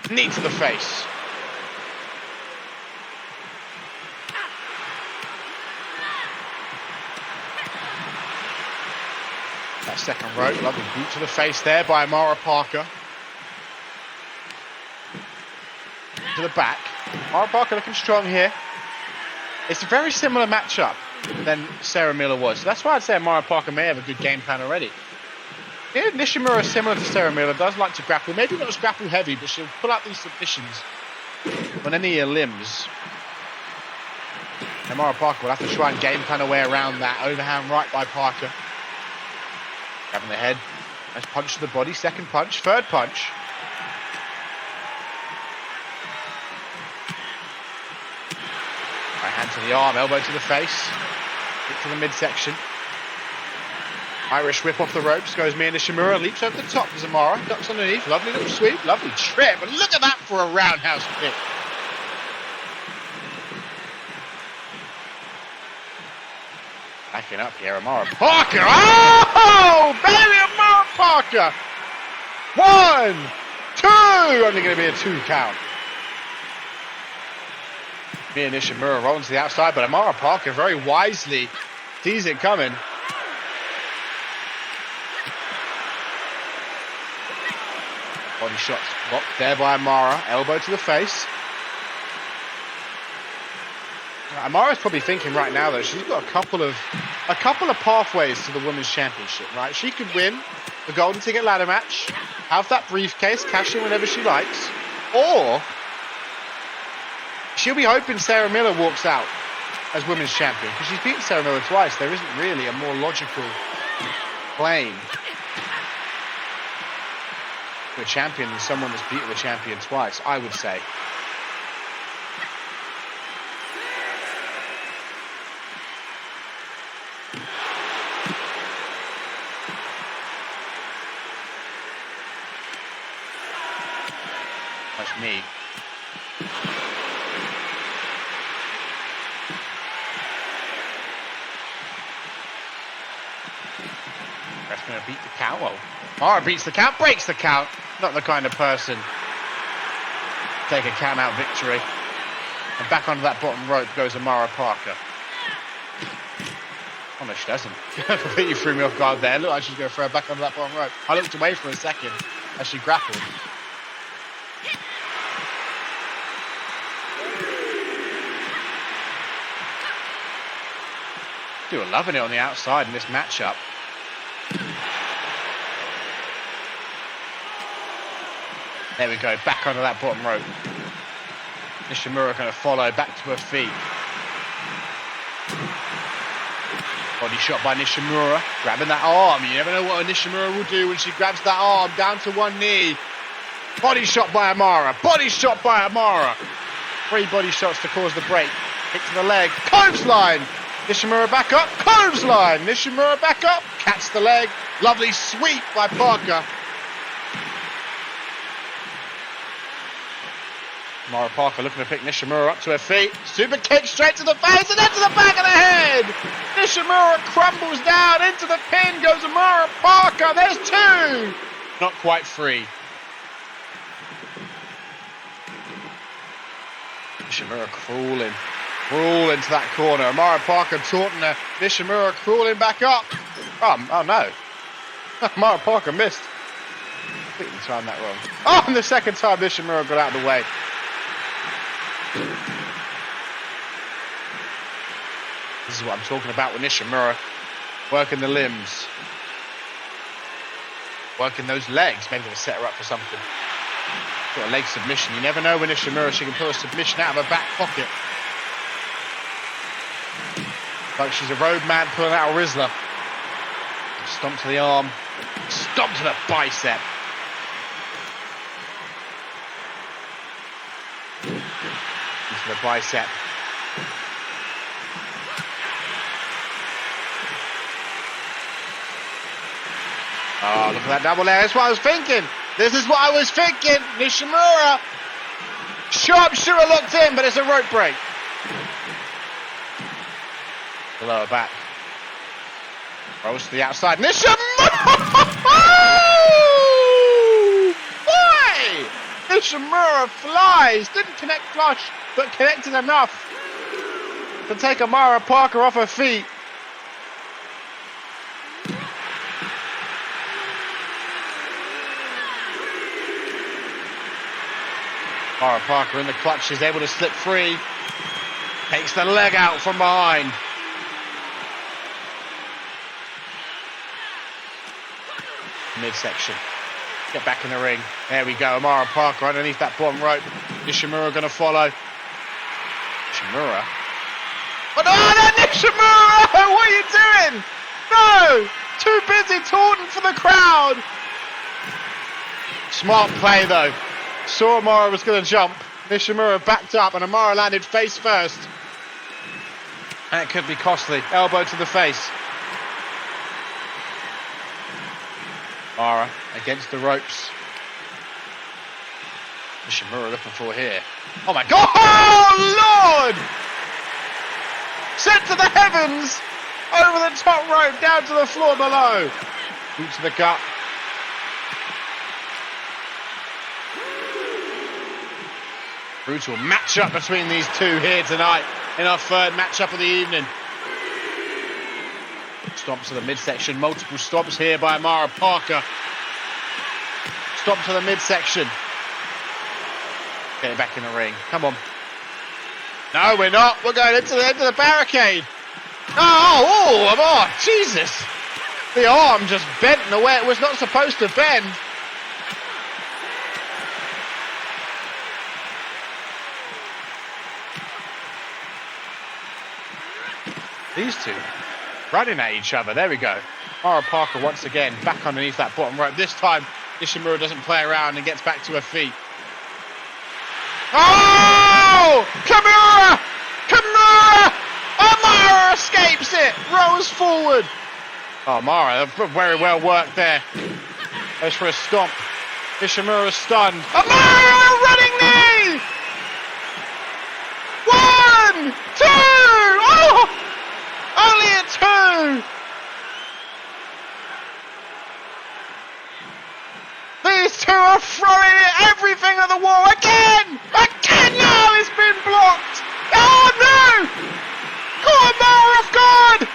Knee to the face. That second rope, lovely boot to the face there by Amara Parker. To the back. Amara Parker looking strong here. It's a very similar matchup than Sarah Miller was. So that's why I'd say Amara Parker may have a good game plan already. Yeah, Nishimura is similar to Sarah Miller, does like to grapple. Maybe not as grapple heavy, but she'll pull out these submissions on any of her limbs. Amara Parker will have to try and game plan a way around that. Overhand right by Parker. Grabbing the head. Nice punch to the body. Second punch. Third punch. Right hand to the arm. Elbow to the face. Kick to the midsection. Irish whip off the ropes. Goes Mia Nishimura. Leaps over the top to Amara. Ducks underneath. Lovely little sweep. Lovely trip. And look at that for a roundhouse kick. Backing up here, Amara Parker. Oh, baby, Amara Parker. 1, 2. Only going to be a 2 count. Mia Nishimura rolling to the outside, but Amara Parker very wisely sees it coming. Body shots blocked there by Amara. Elbow to the face. Amara's probably thinking right now that she's got a couple of pathways to the Women's Championship, right? She could win the Golden Ticket ladder match, have that briefcase, cash in whenever she likes, or she'll be hoping Sarah Miller walks out as women's champion, because she's beaten Sarah Miller twice. There isn't really a more logical claim to a champion than someone that's beaten the champion twice, I would say. That's me. That's going to beat the count. Well, Mara beats the count, breaks the count. Not the kind of person to take a count out victory. And back onto that bottom rope goes Amara Parker. Oh no, she doesn't. Completely threw me off guard there. Look like she's going to throw her back onto that bottom rope. I looked away for a second as she grappled. You're loving it on the outside in this matchup. There we go, back onto that bottom rope. Nishimura going to follow back to her feet. Body shot by Nishimura, grabbing that arm. You never know what a Nishimura will do when she grabs that arm down to one knee. Body shot by Amara, body shot by Amara. 3 body shots to cause the break. Kick to the leg, clothesline. Nishimura back up, clothesline. Nishimura back up, catch the leg. Lovely sweep by Parker. Amara Parker looking to pick Nishimura up to her feet. Super kick straight to the face and then to the back of the head. Nishimura crumbles down into the pin. Goes Amara Parker. There's 2. Not quite 3. Nishimura crawling to that corner. Amara Parker taunting her. Nishimura crawling back up. Oh no. Amara Parker missed. Completely timed that wrong. Oh, and the second time Nishimura got out of the way. This is what I'm talking about with Nishimura. Working the limbs. Working those legs. Maybe going to set her up for something. Got a leg submission. You never know with Nishimura. She can pull a submission out of her back pocket. Like she's a roadman pulling out a Rizzler. Stomp to the arm. Stomp to the bicep. Into the bicep. Oh, look at that double leg. That's what I was thinking. This is what I was thinking. Nishimura. Sharpshooter locked in, but it's a rope break. The lower back. Rolls to the outside. Nishimura! Boy! Nishimura flies. Didn't connect flush, but connected enough to take Amara Parker off her feet. Amara Parker in the clutch is able to slip free. Takes the leg out from behind. Midsection. Get back in the ring. There we go. Amara Parker underneath that bottom rope. Nishimura going to follow. Nishimura. Oh no, Nishimura! What are you doing? No! Too busy taunting for the crowd. Smart play though. Saw Amara was going to jump. Nishimura backed up and Amara landed face first. That could be costly. Elbow to the face. Amara against the ropes. Nishimura looking for here. Oh my God! Oh Lord! Sent to the heavens! Over the top rope, down to the floor below. Boot to the gut. Brutal matchup between these two here tonight in our third matchup of the evening. Stomp to the midsection. Multiple stomps here by Amara Parker. Stomp to the midsection. Get it back in the ring. Come on. No, we're not. We're going into the end of the barricade. Oh, Jesus. The arm just bent in the way it was not supposed to bend. These two running at each other. There we go. Mara Parker once again back underneath that bottom rope. This time, Nishimura doesn't play around and gets back to her feet. Oh! Kimura! Kimura! Oh, Mara escapes it. Rolls forward. Oh, Mara, very well worked there. Goes for a stomp. Nishimura's stunned. Oh, Mara, running knee! 1, 2! Oh! Only a 2! These two are throwing everything at the wall again! Again! No, it's been blocked! Oh no! Caught Mara off guard!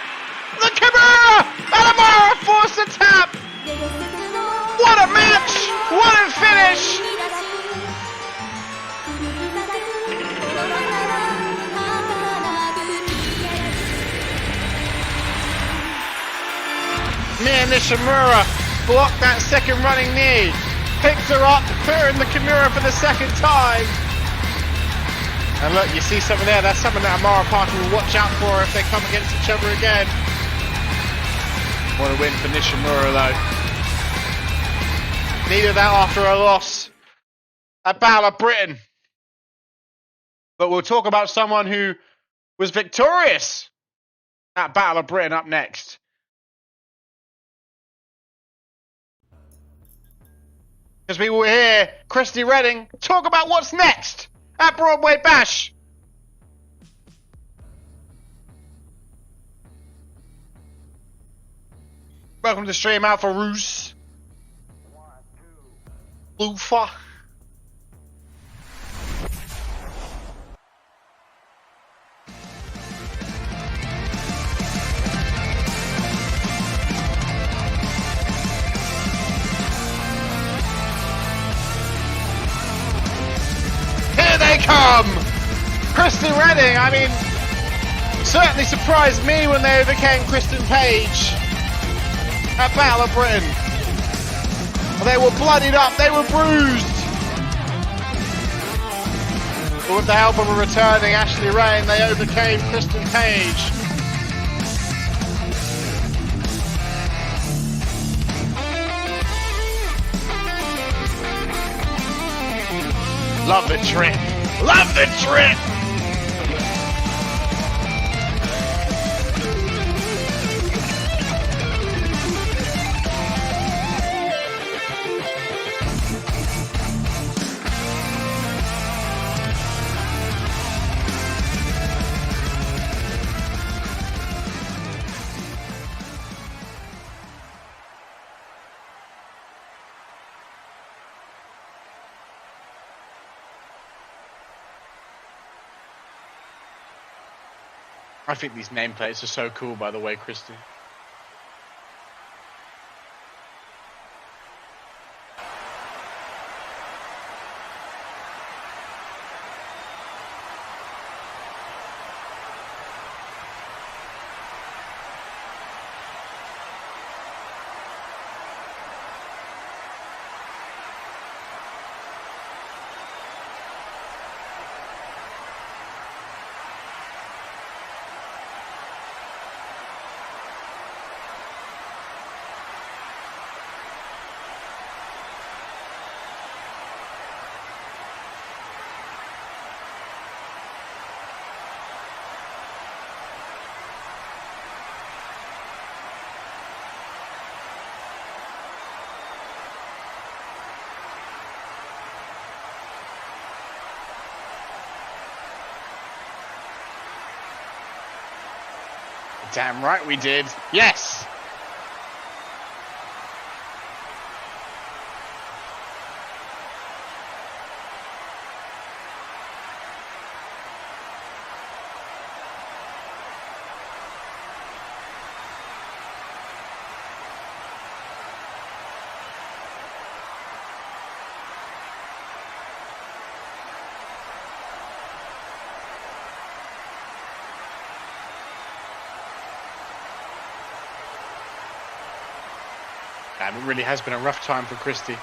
The Kimura! And Mara forced the tap! What a match! What a finish! Mia Nishimura blocked that second running knee, picked her up, put her in the Kimura for the second time. And look, you see something there, that's something that Mara Parker will watch out for if they come against each other again. What a win for Nishimura though. Needed that after a loss at Battle of Britain. But we'll talk about someone who was victorious at Battle of Britain up next. Because we will hear Christy Redding talk about what's next at Broadway Bash. Welcome to the stream, Alpha Roos. Lufa. Come! Christy Redding, I mean, certainly surprised me when they overcame Kristen Page at Battle of Britain. They were bloodied up, they were bruised. But with the help of a returning Ashley Rain, they overcame Kristen Page. Love the trick. Love the trick! I think these nameplates are so cool, by the way, Christy. Damn right we did. Yes! Damn, it really has been a rough time for Christy.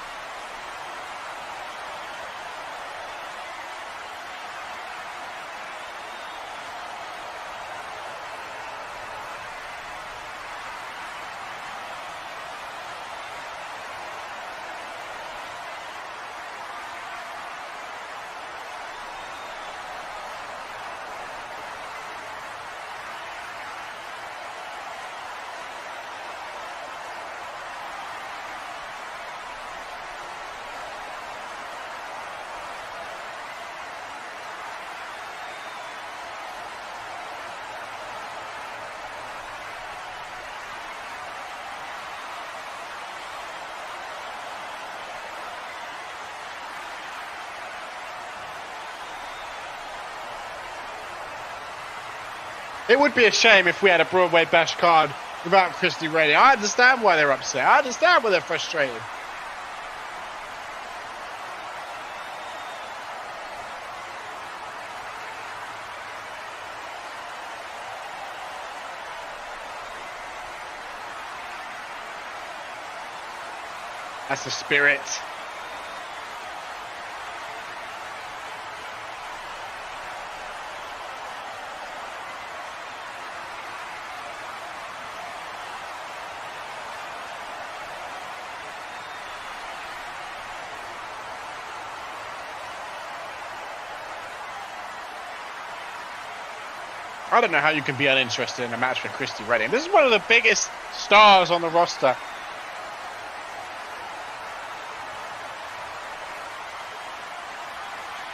It would be a shame if we had a Broadway Bash card without Christy Redding. I understand why they're upset. I understand why they're frustrated. That's the spirit. I don't know how you can be uninterested in a match with Christy Redding. This is one of the biggest stars on the roster.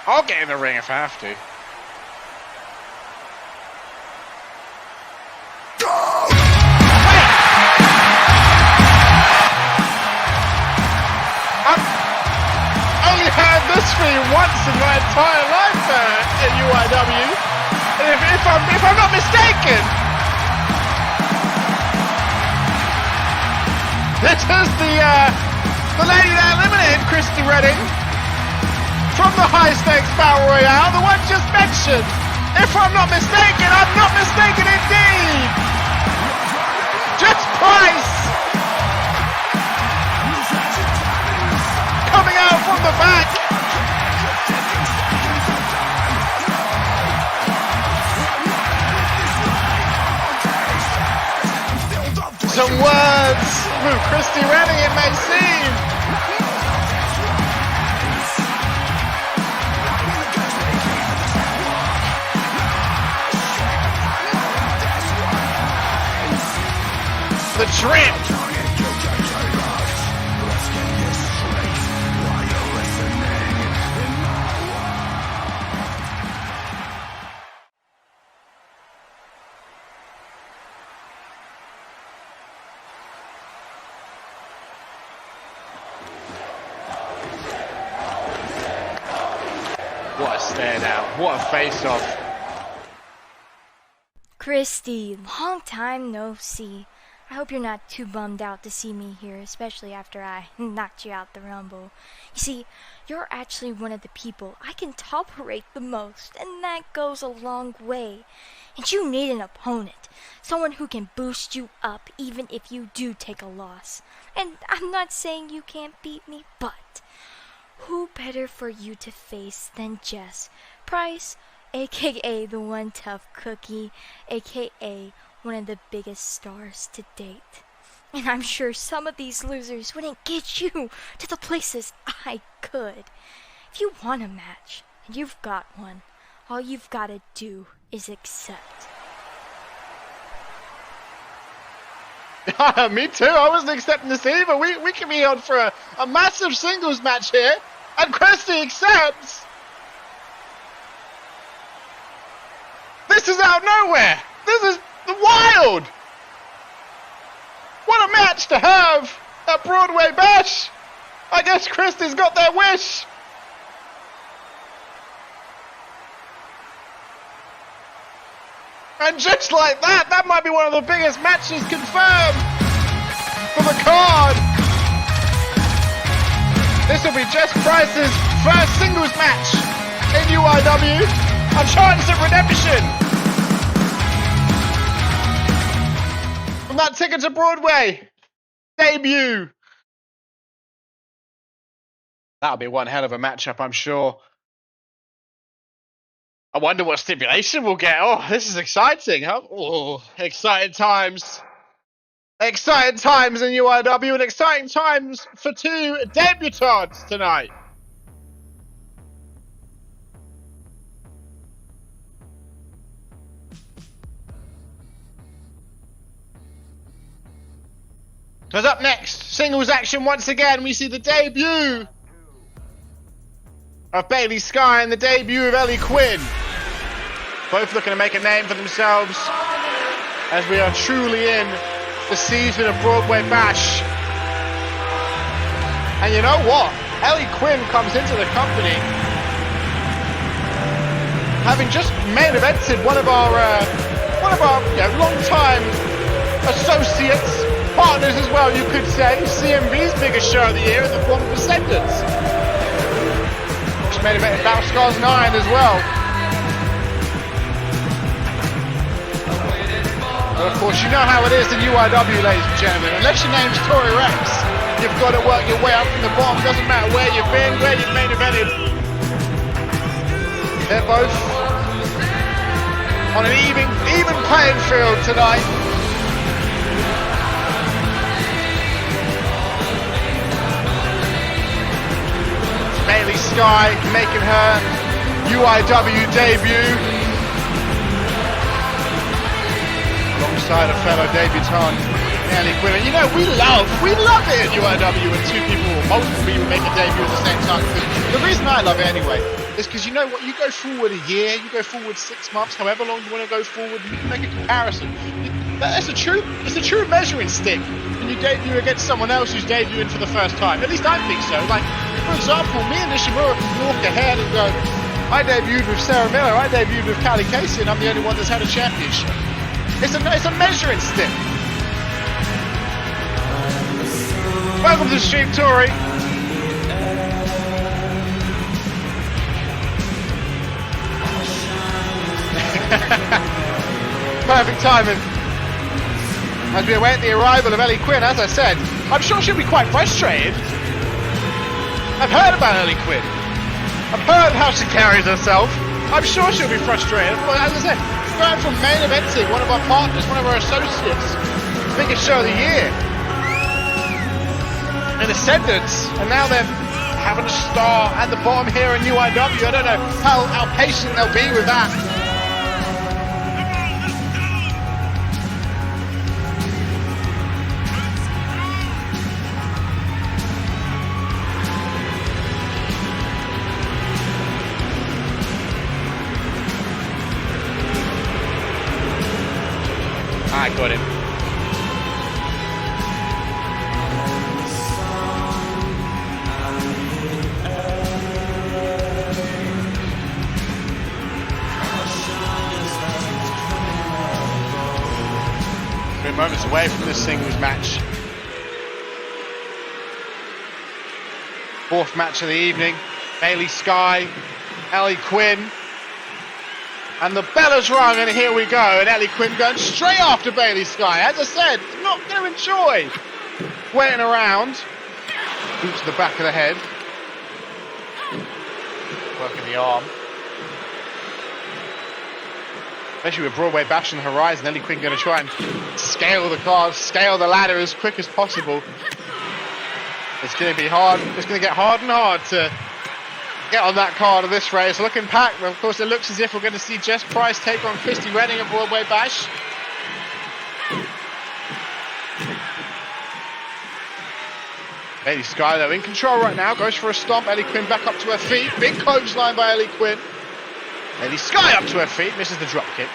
I'll get in the ring if I have to. I've only heard this theme once in my entire life at UIW. If I'm not mistaken, this is the lady that eliminated Christy Redding from the high stakes battle royale, the one just mentioned. If I'm not mistaken, I'm not mistaken indeed. Just Price coming out from the back. Some words with Christy Redding, it may seem. The trip. What a stare down. What a face-off. Christy, long time no see. I hope you're not too bummed out to see me here, especially after I knocked you out the Rumble. You see, you're actually one of the people I can tolerate the most, and that goes a long way. And you need an opponent, someone who can boost you up even if you do take a loss. And I'm not saying you can't beat me, but who better for you to face than Jess Price, aka the one tough cookie, aka one of the biggest stars to date. And I'm sure some of these losers wouldn't get you to the places I could. If you want a match, and you've got one, all you've got to do is accept. Me too, I wasn't expecting this either. We can be on for a massive singles match here, and Christy accepts. This is out of nowhere. This is wild. What a match to have at Broadway Bash. I guess Christy's got their wish. And just like that, that might be one of the biggest matches confirmed for the card. This will be Jess Price's first singles match in UIW. A chance at redemption. From that Ticket to Broadway debut. That'll be one hell of a matchup, I'm sure. I wonder what stipulation we'll get. Oh, this is exciting. Huh? Oh, exciting times. Exciting times in UIW and exciting times for two debutantes tonight. Because up next, singles action once again, we see the debut of Bailey Sky and the debut of Ellie Quinn. Both looking to make a name for themselves as we are truly in the season of Broadway Bash. And you know what? Ellie Quinn comes into the company having just main evented one of our one of our long-time associates, partners as well, you could say. CMV's biggest show of the year in the form of Descendants. Which made it better Battle Scars 9 as well. But of course, you know how it is in UIW, ladies and gentlemen. Unless your name's Tory Rex, you've got to work your way up from the bottom. Doesn't matter where you've been, where you've main evented. They're both on an even playing field tonight. Bailey Sky making her UIW debut alongside a fellow debutante, Ellie Quinn. And you know, we love it at UIW when two people or multiple people make a debut at the same time. The reason I love it anyway is because you know what, you go forward a year, you go forward 6 months, however long you want to go forward, you can make a comparison. It's a true measuring stick when you debut against someone else who's debuting for the first time. At least I think so. Like, for example, me and Nishimura can walk ahead and go, I debuted with Sarah Miller, I debuted with Callie Casey, and I'm the only one that's had a championship. It's a measuring stick. Welcome to the stream, Tori. Perfect timing. As we await the arrival of Ellie Quinn, as I said, I'm sure she'll be quite frustrated. I've heard about Ellie Quinn. I've heard how she carries herself. I'm sure she'll be frustrated. But as I said, going from main eventing, one of our partners, one of our associates, biggest show of the year, in Ascendants, and now they're having a star at the bottom here in UIW. I don't know how patient they'll be with that. I got him. We're moments away from this singles match. Fourth match of the evening. Bailey Sky, Ellie Quinn. And the bell has rung, and here we go. And Ellie Quinn going straight after Bailey Sky. As I said, not going to enjoy waiting around. Boot to the back of the head. Working the arm. Especially with Broadway Bash on the horizon, Ellie Quinn going to try and scale the card, scale the ladder as quick as possible. It's going to be hard. It's going to get hard and hard to get on that card of this race. Looking packed. Of course, it looks as if we're going to see Jess Price take on Christy Redding at Broadway Bash. Bailey Sky, though, in control right now. Goes for a stomp. Ellie Quinn back up to her feet. Big clothesline by Ellie Quinn. Bailey Sky up to her feet. Misses the drop kick.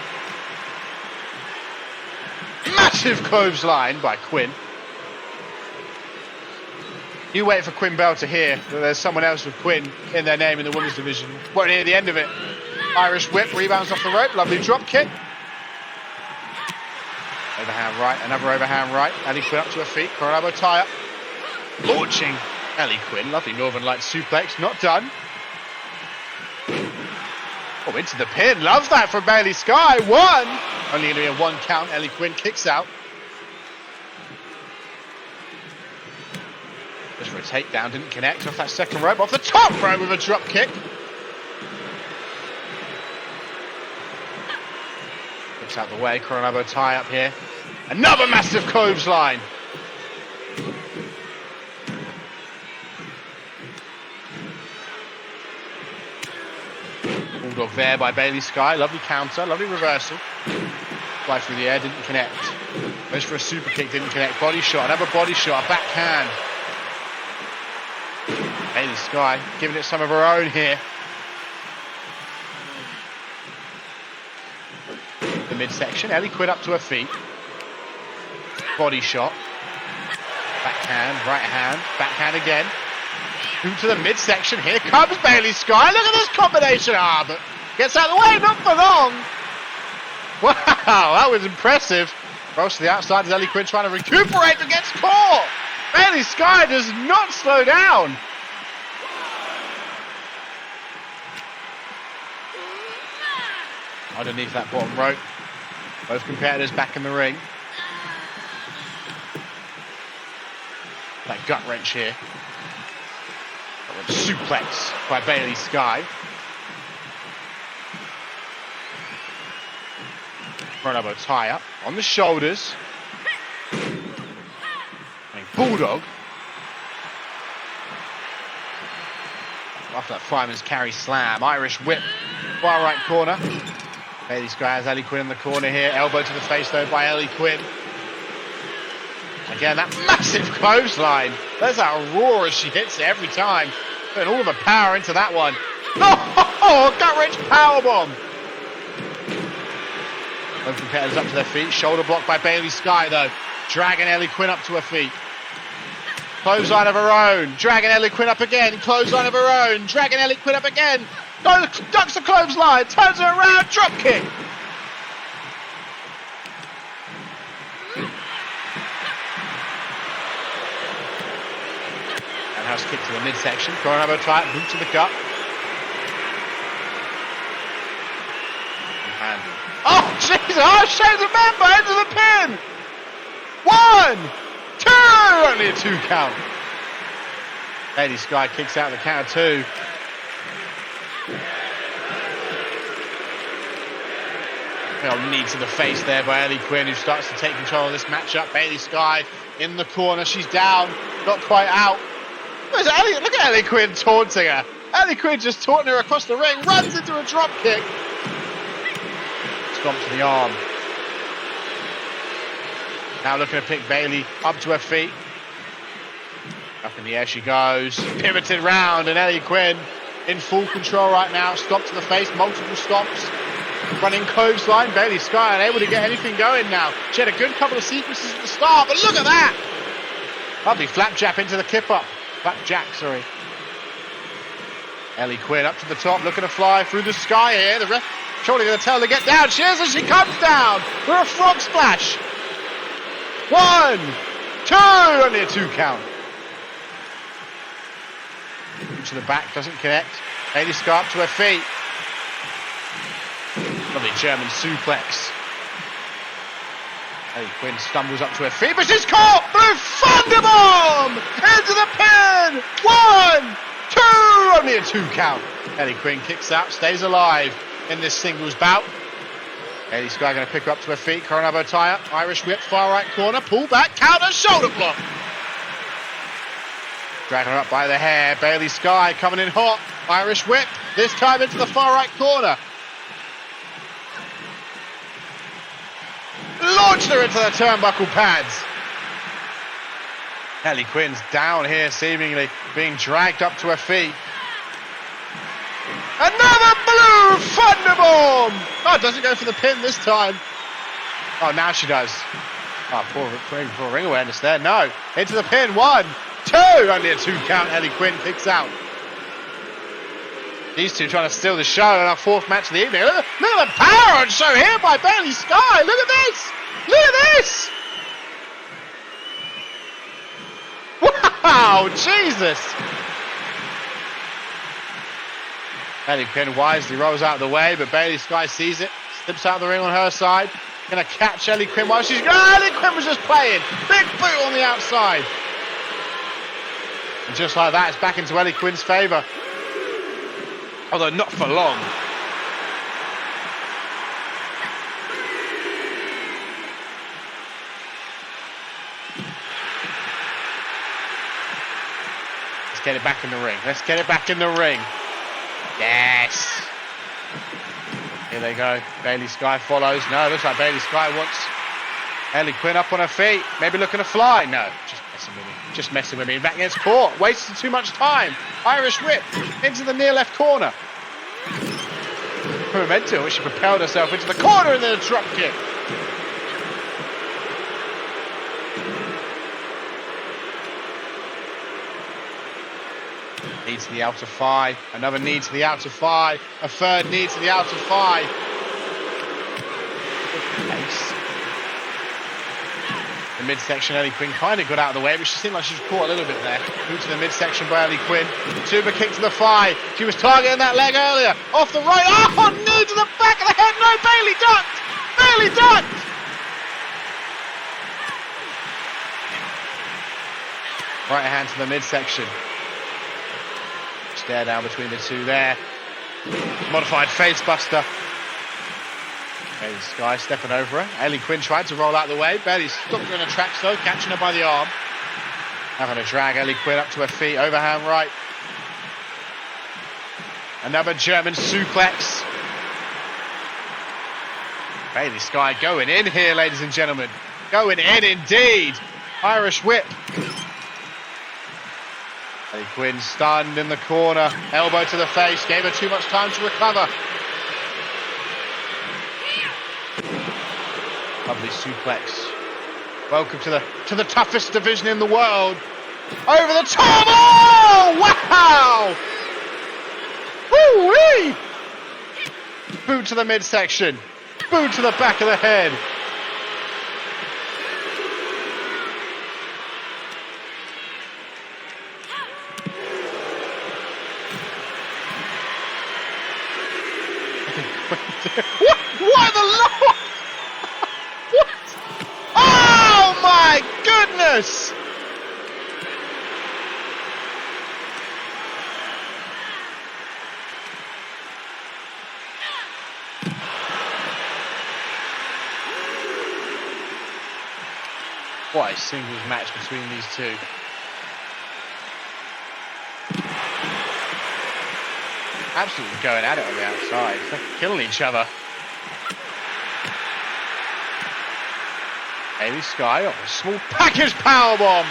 Massive clothesline by Quinn. You wait for Quinn Bell to hear that there's someone else with Quinn in their name in the women's division. Won't hear the end of it. Irish whip, rebounds off the rope, lovely drop kick. Overhand right, another overhand right. Ellie Quinn up to her feet, Coronado tie up. Launching Ellie Quinn, lovely Northern Lights suplex, not done. Oh, into the pin, love that from Bailey Sky, one! Only going to be a one count, Ellie Quinn kicks out. Just for a takedown, didn't connect off that second rope, off the top rope with a drop kick. Looks out the way, Coronado tie up here. Another massive clothesline. Bulldog there by Bailey Sky, lovely counter, lovely reversal. Fly through the air, didn't connect. Goes for a super kick, didn't connect. Body shot, another body shot, a backhand. Bailey Sky giving it some of her own here. The midsection, Ellie Quinn up to her feet. Body shot. Backhand, right hand, backhand again. Boot to the midsection, here comes Bailey Sky. Look at this combination. But gets out of the way, not for long. Wow. that was impressive. Rolls to the outside as Ellie Quinn trying to recuperate but gets caught. Bailey Sky does not slow down. Underneath that bottom rope. Both competitors back in the ring. That gut wrench here. Suplex by Bailey Sky. Front elbow tie up on the shoulders. Bulldog. After that fireman's carry slam. Irish whip. Far right corner. Bailey Sky has Ellie Quinn in the corner here. Elbow to the face though by Ellie Quinn. Again, that massive clothesline. There's that roar as she hits it every time. Putting all of her power into that one. Oh, gut-wrench powerbomb. Both competitors up to their feet. Shoulder block by Bailey Sky, though. Dragging Ellie Quinn up to her feet. Clothesline of her own. Dragging Ellie Quinn up again. Clothesline of her own. Dragging Ellie Quinn up again. Ducks the clothesline. Turns her around. Drop kick. House kick to the midsection. Coronado tight, boot to the gut. Oh, Jesus! Oh, shades of member into the pin! 1, 2! Only a 2 count. Bailey Sky kicks out the count of 2. Knee to the face there by Ellie Quinn, who starts to take control of this matchup. Bailey Sky in the corner. She's down, not quite out. Look at Ellie Quinn taunting her. Ellie Quinn just taunting her across the ring, runs into a drop kick. Stomp to the arm. Now looking to pick Bailey up to her feet. Up in the air she goes. Pivoted round, and Ellie Quinn in full control right now. Stomp to the face, multiple stomps. Running clothesline. Bailey Sky unable to get anything going now. She had a good couple of sequences at the start, but look at that. Lovely flapjack into the kip up. Jack, sorry. Ellie Quinn up to the top, looking to fly through the sky here. The ref surely going to tell her to get down. She is as she comes down for a frog splash. 1, 2, only a 2 count. To the back, doesn't connect. Bailey Sky up to her feet. Lovely German suplex. Ellie Quinn stumbles up to her feet, but she's caught! Blue Thunderbomb! Into the pin! 1, 2! Only a 2 count. Ellie Quinn kicks out, stays alive in this singles bout. Bailey Sky going to pick her up to her feet. Coronado tie up. Irish whip, far right corner. Pull back, counter, shoulder block. Dragging her up by the hair. Bailey Sky coming in hot. Irish whip, this time into the far right corner. Launched her into the turnbuckle pads. Ellie Quinn's down here, seemingly being dragged up to her feet. Another blue Thunderbomb! Oh, doesn't go for the pin this time. Oh, now she does. Oh, poor ring awareness there. No, into the pin. 1, 2. Only a 2 count. Ellie Quinn kicks out. These two trying to steal the show in our 4th match of the evening. Look at the power on show here by Bailey Sky. Look at this. Look at this. Wow, Jesus. Ellie Quinn wisely rolls out of the way, but Bailey Sky sees it. Slips out of the ring on her side. Going to catch Ellie Quinn while she's... Ellie Quinn was just playing. Big boot on the outside. And just like that, it's back into Ellie Quinn's favour. Although not for long. Let's get it back in the ring. Let's get it back in the ring. Yes. Here they go. Bailey Sky follows. No, looks like Bailey Sky wants Ellie Quinn up on her feet. Maybe looking to fly. No, just messing with me. Just messing with me. Back against court. Wasted too much time. Irish whip into the near left corner. Memento, she propelled herself into the corner and then a drop kick. Knee to the outer thigh. Another knee to the outer thigh. A third knee to the outer thigh. midsection, Ellie Quinn kind of got out of the way, but she seemed like she was caught a little bit there. Moved to the midsection by Ellie Quinn. Super kick to the thigh. She was targeting that leg earlier. Off the right. Oh, knee to the back of the head. No, Bailey ducked. Bailey ducked. Right hand to the midsection. Stare down between the two there. Modified face buster. Bailey Sky stepping over her. Ellie Quinn tried to roll out the way. Bailey stopped her in her tracks though, catching her by the arm. Having to drag Ellie Quinn up to her feet, overhand right. Another German suplex. Bailey Sky going in here, ladies and gentlemen. Going in indeed. Irish whip. Ellie Quinn stunned in the corner. Elbow to the face, gave her too much time to recover. Lovely suplex. Welcome to the toughest division in the world. Over the top. Oh, wow! Woo-wee! Boot to the midsection. Boot to the back of the head. What the Lord? What? Oh my goodness! What a singles match between these two. Absolutely going at it on the outside. They're killing each other. Bailey Sky off a small package powerbomb.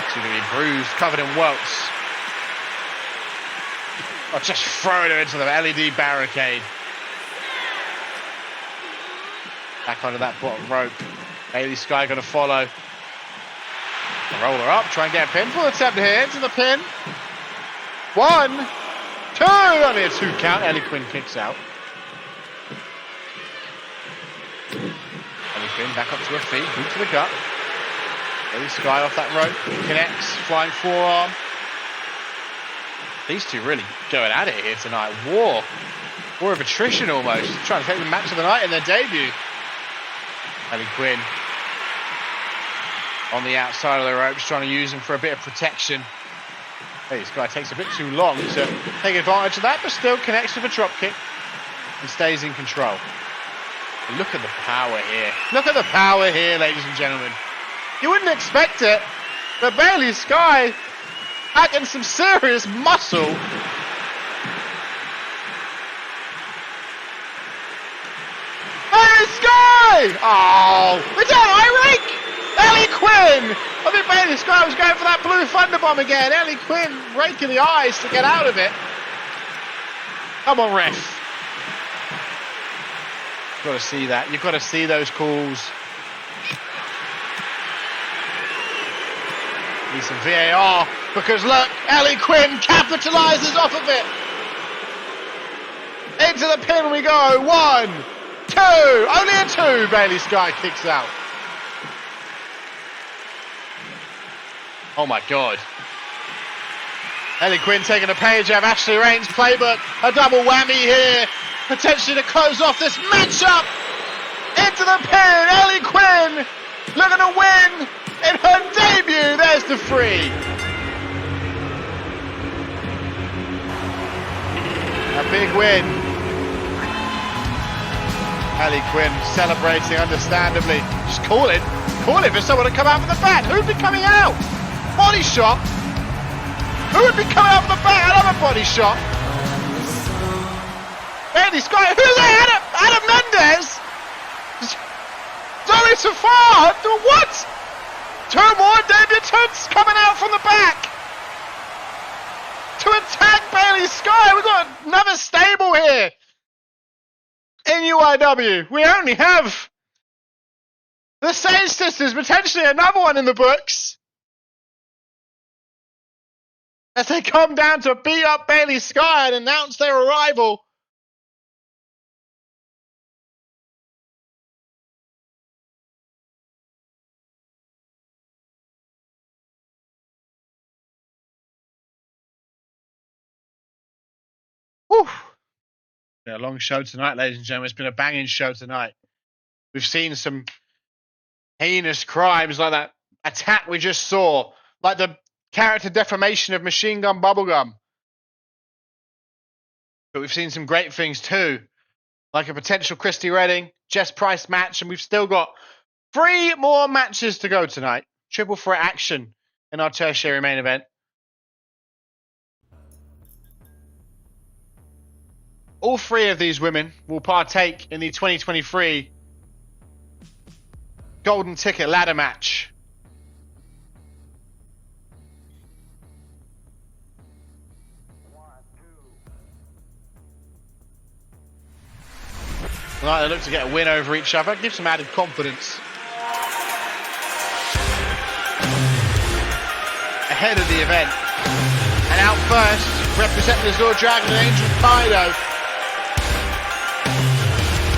She's going to be bruised, covered in welts. Oh, just throwing her into the LED barricade. Back onto that bottom rope. Bailey Sky going to follow. Roll her up, try and get a pinfall attempt here into the pin. 1, 2, only a 2 count. Ellie Quinn kicks out. Ellie Quinn back up to her feet, boot to the gut. Bailey Sky off that rope, connects, flying forearm. These two really going at it here tonight. War of attrition almost. Trying to take the match of the night in their debut. Ellie Quinn on the outside of the ropes, trying to use him for a bit of protection. Hey, this guy takes a bit too long to take advantage of that, but still connects with a drop kick and stays in control. And look at the power here. Look at the power here, ladies and gentlemen. You wouldn't expect it, but Bailey Sky packing some serious muscle. Bailey Sky! Oh, is that Irake? Ellie Quinn! I think Bailey Sky was going for that blue thunderbomb again. Ellie Quinn raking the eyes to get out of it. Come on, ref. You've got to see that. You've got to see those calls. Need some VAR, because look, Ellie Quinn capitalizes off of it. Into the pin we go. 1, 2, only a 2. Bailey Sky kicks out. Oh my God. Ellie Quinn taking a page out of Ashley Rain's playbook. A double whammy here. Potentially to close off this matchup. Into the pin. Ellie Quinn looking to win in her debut. There's the 3. A big win. Ellie Quinn celebrating understandably. Just calling for someone to come out from the back. Who'd be coming out? Body shot. Who would be coming out from the back? Another body shot. Bailey Sky. Who's that? Adam Mendes. Zoe Safar. What? 2 more debutants coming out from the back to attack Bailey Sky. We've got another stable here in UIW. We only have the Sage Sisters, potentially another one in the books, as they come down to beat up Bailey Sky and announce their arrival Whew. Been a long show tonight, ladies and gentlemen. It's been a banging show tonight. We've seen some heinous crimes like that attack we just saw, like the character defamation of Machine Gun Bubblegum. But we've seen some great things too, like a potential Christy Redding, Jess Price match, and we've still got 3 more matches to go tonight. Triple threat action in our tertiary main event. All 3 of these women will partake in the 2023 Golden Ticket ladder match. Tonight they look to get a win over each other, give some added confidence. Ahead of the event. And out first, representing the Azure Dragon and Angel Kaido.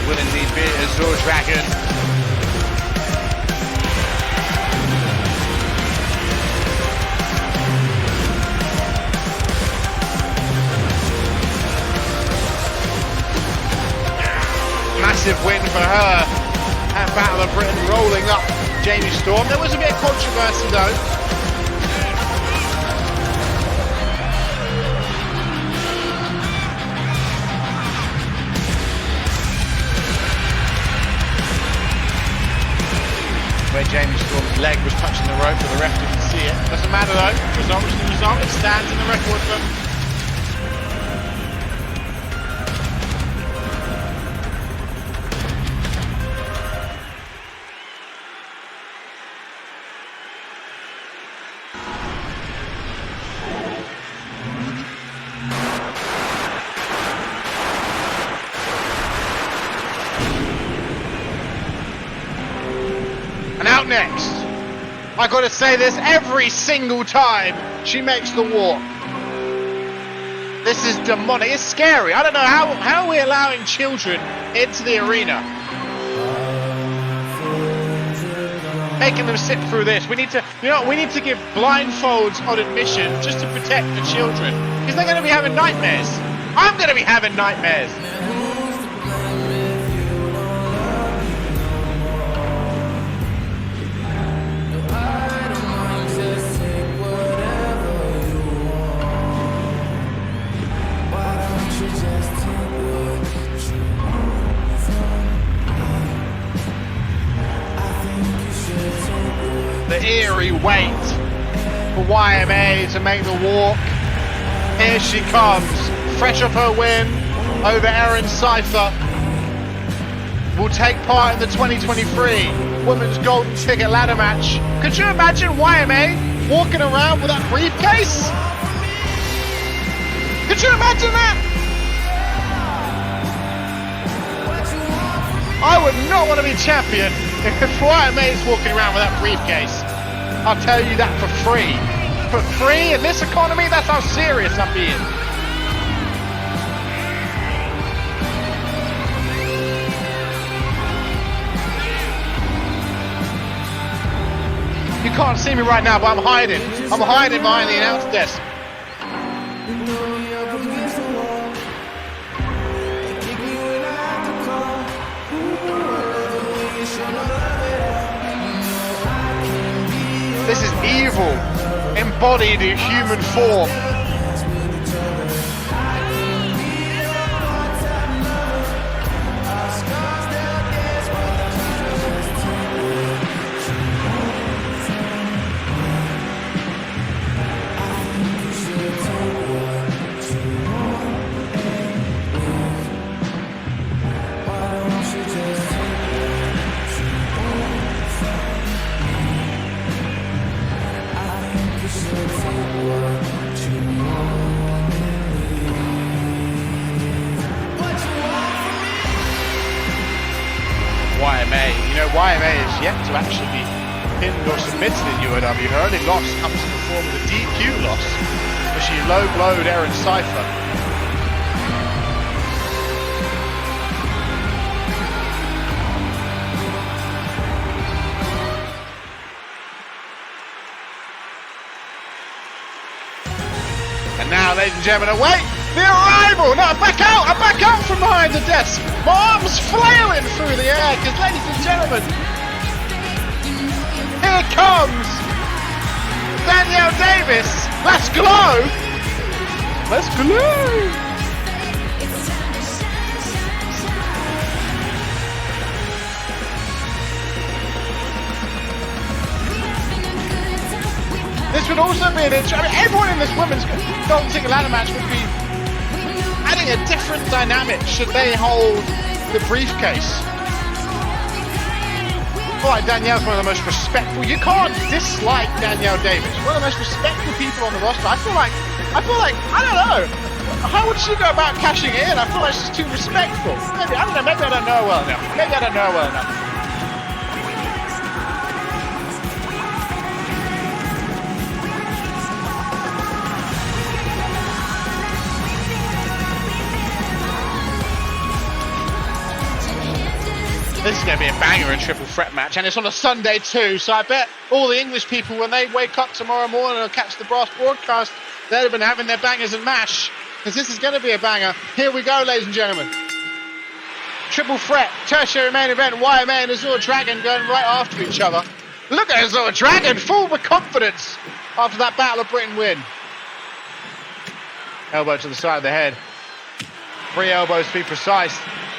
Will indeed be Azure Dragon. Massive win for her at Battle of Britain, rolling up Jamie Storm. There was a bit of controversy though. Where Jamie Storm's leg was touching the rope, but the ref didn't see it. Doesn't matter though. Result is the result. It stands in the record book. And out next, I gotta say this every single time she makes the walk. This is demonic. It's scary. I don't know how are we allowing children into the arena, making them sit through this. We need to, we need to give blindfolds on admission just to protect the children, because they're going to be having nightmares. I'm going to be having nightmares. The eerie wait for YMA to make the walk. Here she comes, fresh off her win over Erin Cypher. Will take part in the 2023 Women's Golden Ticket ladder match. Could you imagine YMA walking around with that briefcase? Could you imagine that? I would not want to be champion if YMA is walking around with that briefcase. I'll tell you that for free. For free in this economy, that's how serious I'm being. You can't see me right now, but I'm hiding. I'm hiding behind the announce desk. This is evil, embodied in human form. YMA is yet to actually be pinned or submitted in UIW. Her only loss comes in the form of a DQ loss, where she low-blowed Erin Cypher. And now, ladies and gentlemen, away The arrival! No, back out! I back out from behind the desk! My arms flailing through the air, because ladies and gentlemen, here comes Danielle Davis! Let's glow! Let's glow! This would also be an interesting... I mean, everyone in this women's Golden Ticket ladder match would be adding a different dynamic should they hold the briefcase. I feel like Danielle's one of the most respectful. You can't dislike Danielle Davis. One of the most respectful people on the roster. I feel like, I don't know. How would she go about cashing it in? I feel like she's too respectful. Maybe, I don't know, maybe I don't know her well enough. Maybe I don't know her well enough. This is going to be a banger, a triple threat match, and it's on a Sunday too, so I bet all the English people, when they wake up tomorrow morning and catch the Brass broadcast, they'll have been having their bangers and mash, because this is going to be a banger. Here we go, ladies and gentlemen. Triple threat, tertiary main event, YMA and Azure Dragon going right after each other. Look at Azure Dragon, full with confidence after that Battle of Britain win. Elbow to the side of the head. 3 elbows to be precise.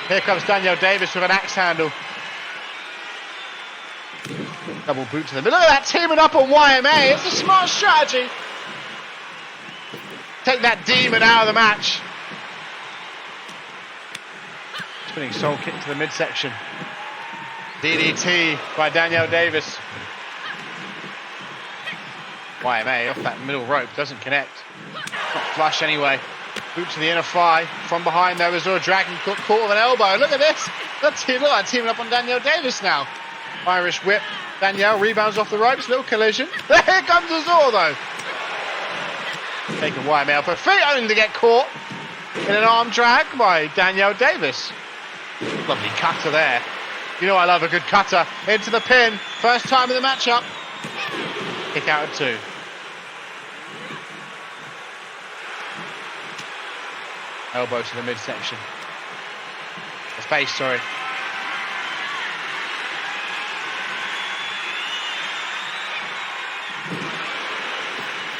Here comes Danielle Davis with an axe handle. Double boot to them. But look at that, teaming up on YMA. It's a smart strategy. Take that demon out of the match. Spinning soul kick to the midsection. DDT by Danielle Davis. YMA off that middle rope. Doesn't connect. Not flush anyway. Boot to the inner thigh. From behind there, Azure Dragon caught with an elbow. Look at this. Look like teaming up on Danielle Davis now. Irish whip. Danielle rebounds off the ropes. Little collision. Here comes Azure though. Taking YMA off her feet, only to get caught in an arm drag by Danielle Davis. Lovely cutter there. You know I love a good cutter. Into the pin. First time in the matchup. Kick out at 2. Elbow to the midsection. The face, sorry.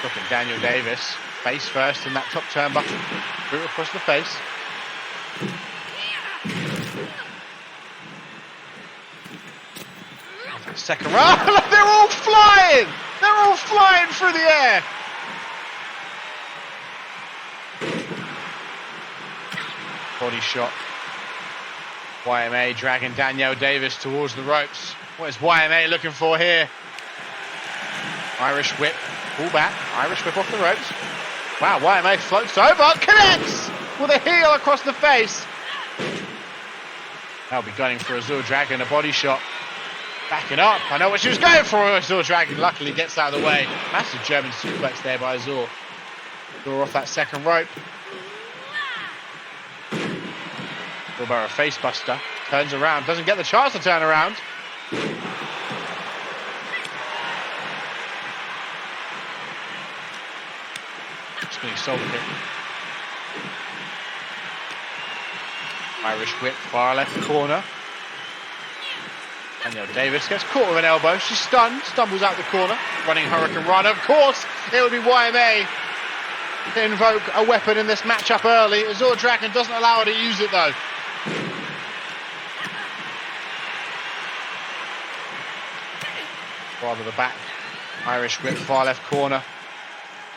Looking Danielle Davis. Face first in that top turnbuckle. Boot across the face. Second round. They're all flying! They're all flying through the air! Body shot. YMA dragging Danielle Davis towards the ropes. What is YMA looking for here? Irish whip. Pull back. Irish whip off the ropes. Wow, YMA floats over. Connects! With a heel across the face. They'll be gunning for Azure Dragon. A body shot. Backing up. I know what she was going for. Azure Dragon luckily gets out of the way. Massive German suplex there by Azure. Azure off that second rope. Wheelbarrow face buster. Turns around. Doesn't get the chance to turn around. Spinning soul kick. Irish whip. Far left corner. Danielle Davis gets caught with an elbow. She's stunned. Stumbles out the corner. Running Hurricane Run. Of course, it would be YMA to invoke a weapon in this matchup early. Azure Dragon doesn't allow her to use it though. Rather the back. Irish whip, far left corner.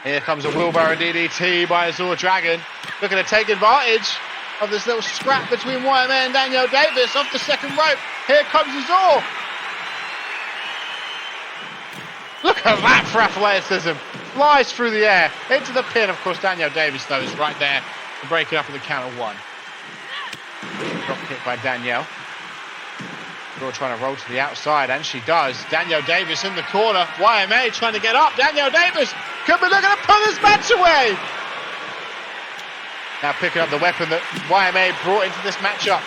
Here comes a wheelbarrow DDT by Azure Dragon. Looking to take advantage of this little scrap between YMA and Danielle Davis off the second rope. Here comes Azure. Look at that for athleticism. Flies through the air. Into the pin. Of course, Danielle Davis, though, is right there to break it up at the count of 1. Drop kick by Danielle. Azure trying to roll to the outside, and she does. Danielle Davis in the corner. YMA trying to get up. Danielle Davis could be looking to pull this match away. Now picking up the weapon that YMA brought into this matchup.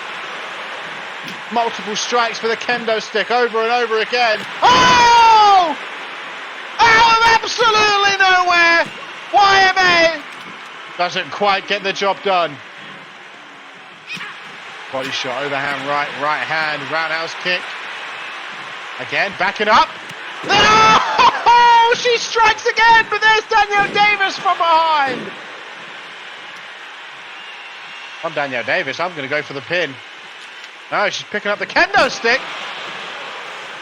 Multiple strikes for the kendo stick over and over again. Oh! Out of absolutely nowhere! YMA Doesn't quite get the job done. Body shot, overhand right hand, roundhouse kick. Again, backing up. Oh, she strikes again, but there's Danielle Davis from behind. I'm Danielle Davis, I'm going to go for the pin. No, she's picking up the kendo stick.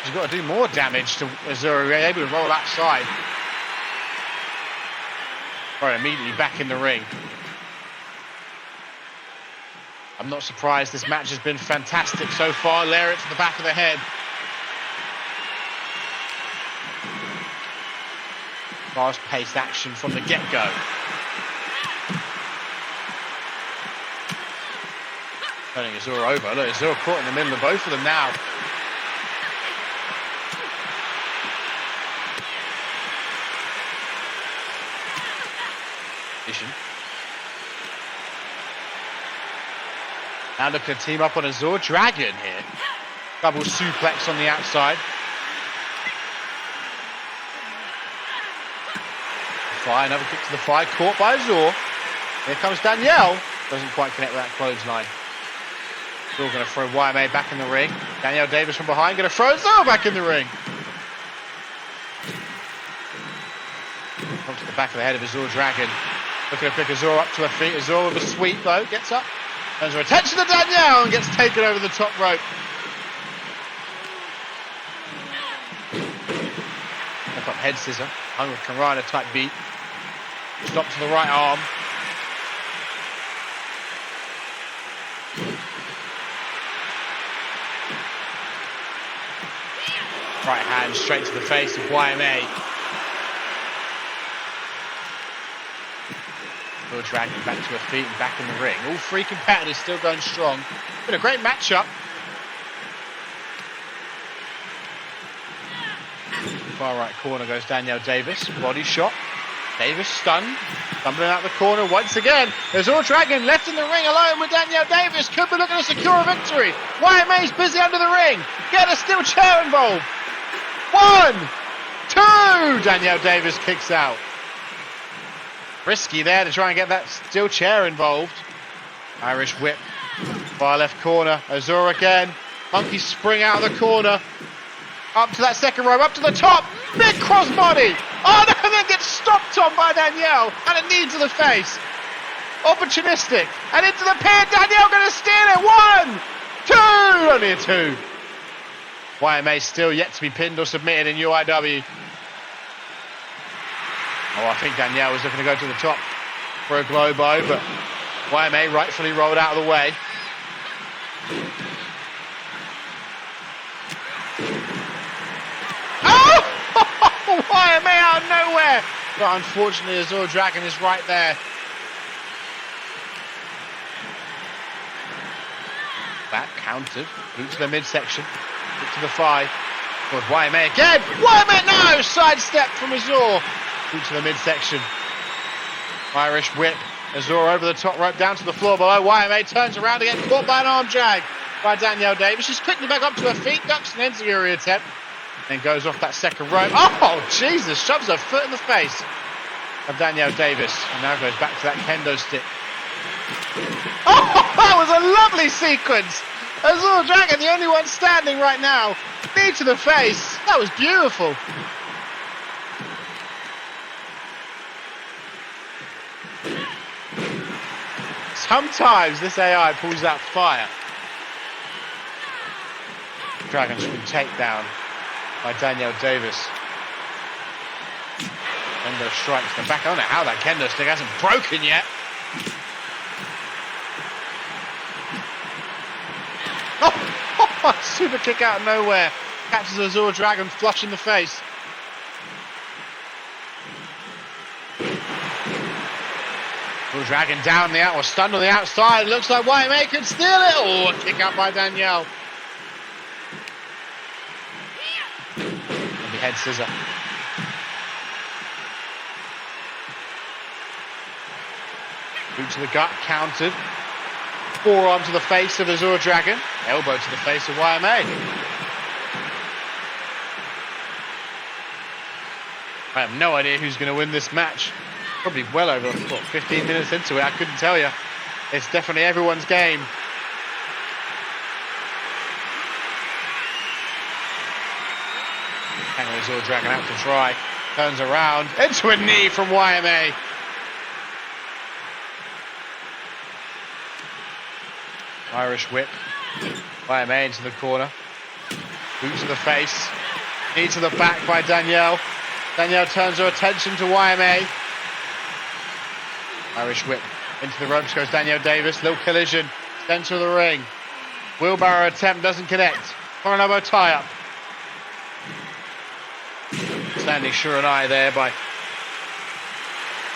She's got to do more damage to Azura, able to roll outside. Right, immediately back in the ring. I'm not surprised, this match has been fantastic so far. Lariat to the back of the head. Fast-paced action from the get-go. Turning Azura over. Look, Azura caught in the middle of both of them now. Now looking to team up on Azura Dragon here. Double suplex on the outside. Another kick to the thigh, caught by Azura. Here comes Danielle. Doesn't quite connect with that clothesline. Azura going to throw YMA back in the ring. Danielle Davis from behind going to throw Azura back in the ring. Comes to the back of the head of Azura Dragon. Looking to pick Azura up to her feet. Azura with a sweep though, gets up. Turns her attention to Danielle and gets taken over the top rope. Up head scissor. Hung with Karana type beat. Stop to the right arm. Right hand straight to the face of YMA. Will Dragon back to her feet and back in the ring. All three competitors still going strong. Been a great matchup. Far right corner goes Danielle Davis. Body shot. Davis stunned. Stumbling out the corner once again. There's Azura Dragon left in the ring alone with Danielle Davis. Could be looking to secure a victory. YMA's busy under the ring. Get a steel chair involved. 1, 2. Danielle Davis kicks out. Risky there to try and get that steel chair involved. Irish whip. Far left corner. Azura again. Monkey spring out of the corner. Up to that second rope, up to the top. Big crossbody. Oh no, and then gets stomped on by Danielle. And a knee to the face. Opportunistic. And into the pin. Danielle going to steal it. 1, 2. Only a 2. YMA still yet to be pinned or submitted in UIW. Oh, I think Danielle was looking to go to the top for a globo, but YMA rightfully rolled out of the way. YMA out of nowhere, but unfortunately Azura Dragon is right there. That countered, boot to the midsection, boot to the thigh, towards YMA again. YMA, no, sidestep from Azura, boot to the midsection. Irish whip, Azura over the top rope down to the floor below. YMA turns around to get caught by an arm drag by Danielle Davis. She's quickly back up to her feet, ducks an enziguri attempt. Then goes off that second rope. Oh, Jesus! Shoves her foot in the face of Danielle Davis. And now goes back to that kendo stick. Oh, that was a lovely sequence. Azura Dragon, the only one standing right now. Knee to the face. That was beautiful. Sometimes this AI pulls out fire. Dragon screw takedown by Danielle Davis. Kendo strikes the back. I don't know how that kendo stick hasn't broken yet. Oh, super kick out of nowhere. Catches Azura Dragon flush in the face. Azura Dragon down the out, or stunned on the outside. Looks like YMA could steal it. Oh, a kick out by Danielle. Head scissor. Boot to the gut, countered. Forearm to the face of Azura Dragon. Elbow to the face of YMA. I have no idea who's going to win this match. Probably well over, what, 15 minutes into it. I couldn't tell you. It's definitely everyone's game. Kangaroos all dragging out to try. Turns around into a knee from YMA. Irish whip. YMA into the corner. Boot to the face. Knee to the back by Danielle. Danielle turns her attention to YMA. Irish whip. Into the ropes goes Danielle Davis. Little collision. Center of the ring. Wheelbarrow attempt doesn't connect. Foreign elbow tie up. Standing sure and I there by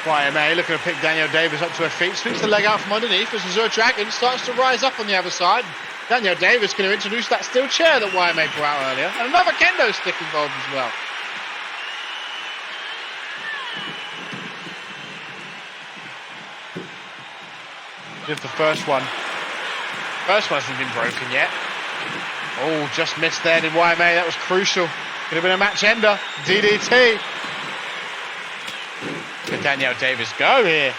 YMA, looking to pick Danielle Davis up to her feet, sweeps the leg out from underneath as Azure Dragon starts to rise up on the other side. Danielle Davis going to introduce that steel chair that YMA brought out earlier, and another kendo stick involved as well. Just the first one. First one hasn't been broken yet. Oh, just missed there, did YMA, that was crucial. Could have been a match ender. DDT. Could Danielle Davis go here?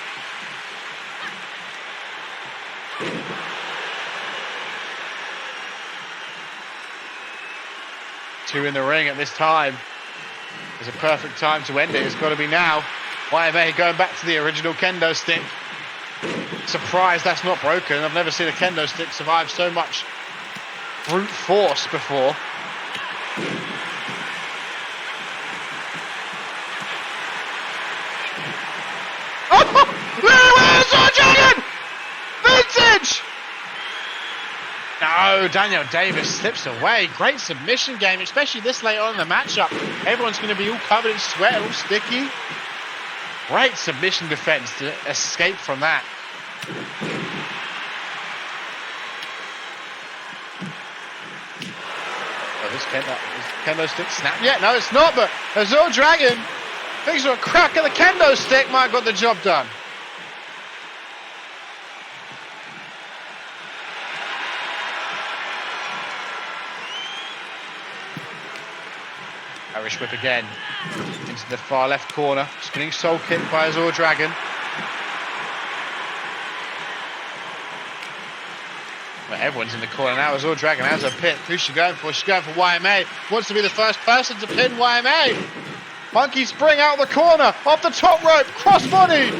Two in the ring at this time. It's a perfect time to end it. It's got to be now. YMA going back to the original kendo stick. Surprised that's not broken. I've never seen a kendo stick survive so much brute force before. Vintage! No, Danielle Davis slips away. Great submission game, especially this late on in the matchup. Everyone's going to be all covered in sweat, all sticky. Great submission defense to escape from that. Oh, this kendo stick snap. Yeah, no, it's not, but Azure Dragon thinks a crack of the kendo stick might have got the job done. Irish whip again into the far left corner. Spinning soul kick by Azure Dragon. Well, everyone's in the corner now. Azure Dragon has a pin. Who's she going for? She's going for YMA. Wants to be the first person to pin YMA. Monkey spring out the corner. Off the top rope. Crossbody.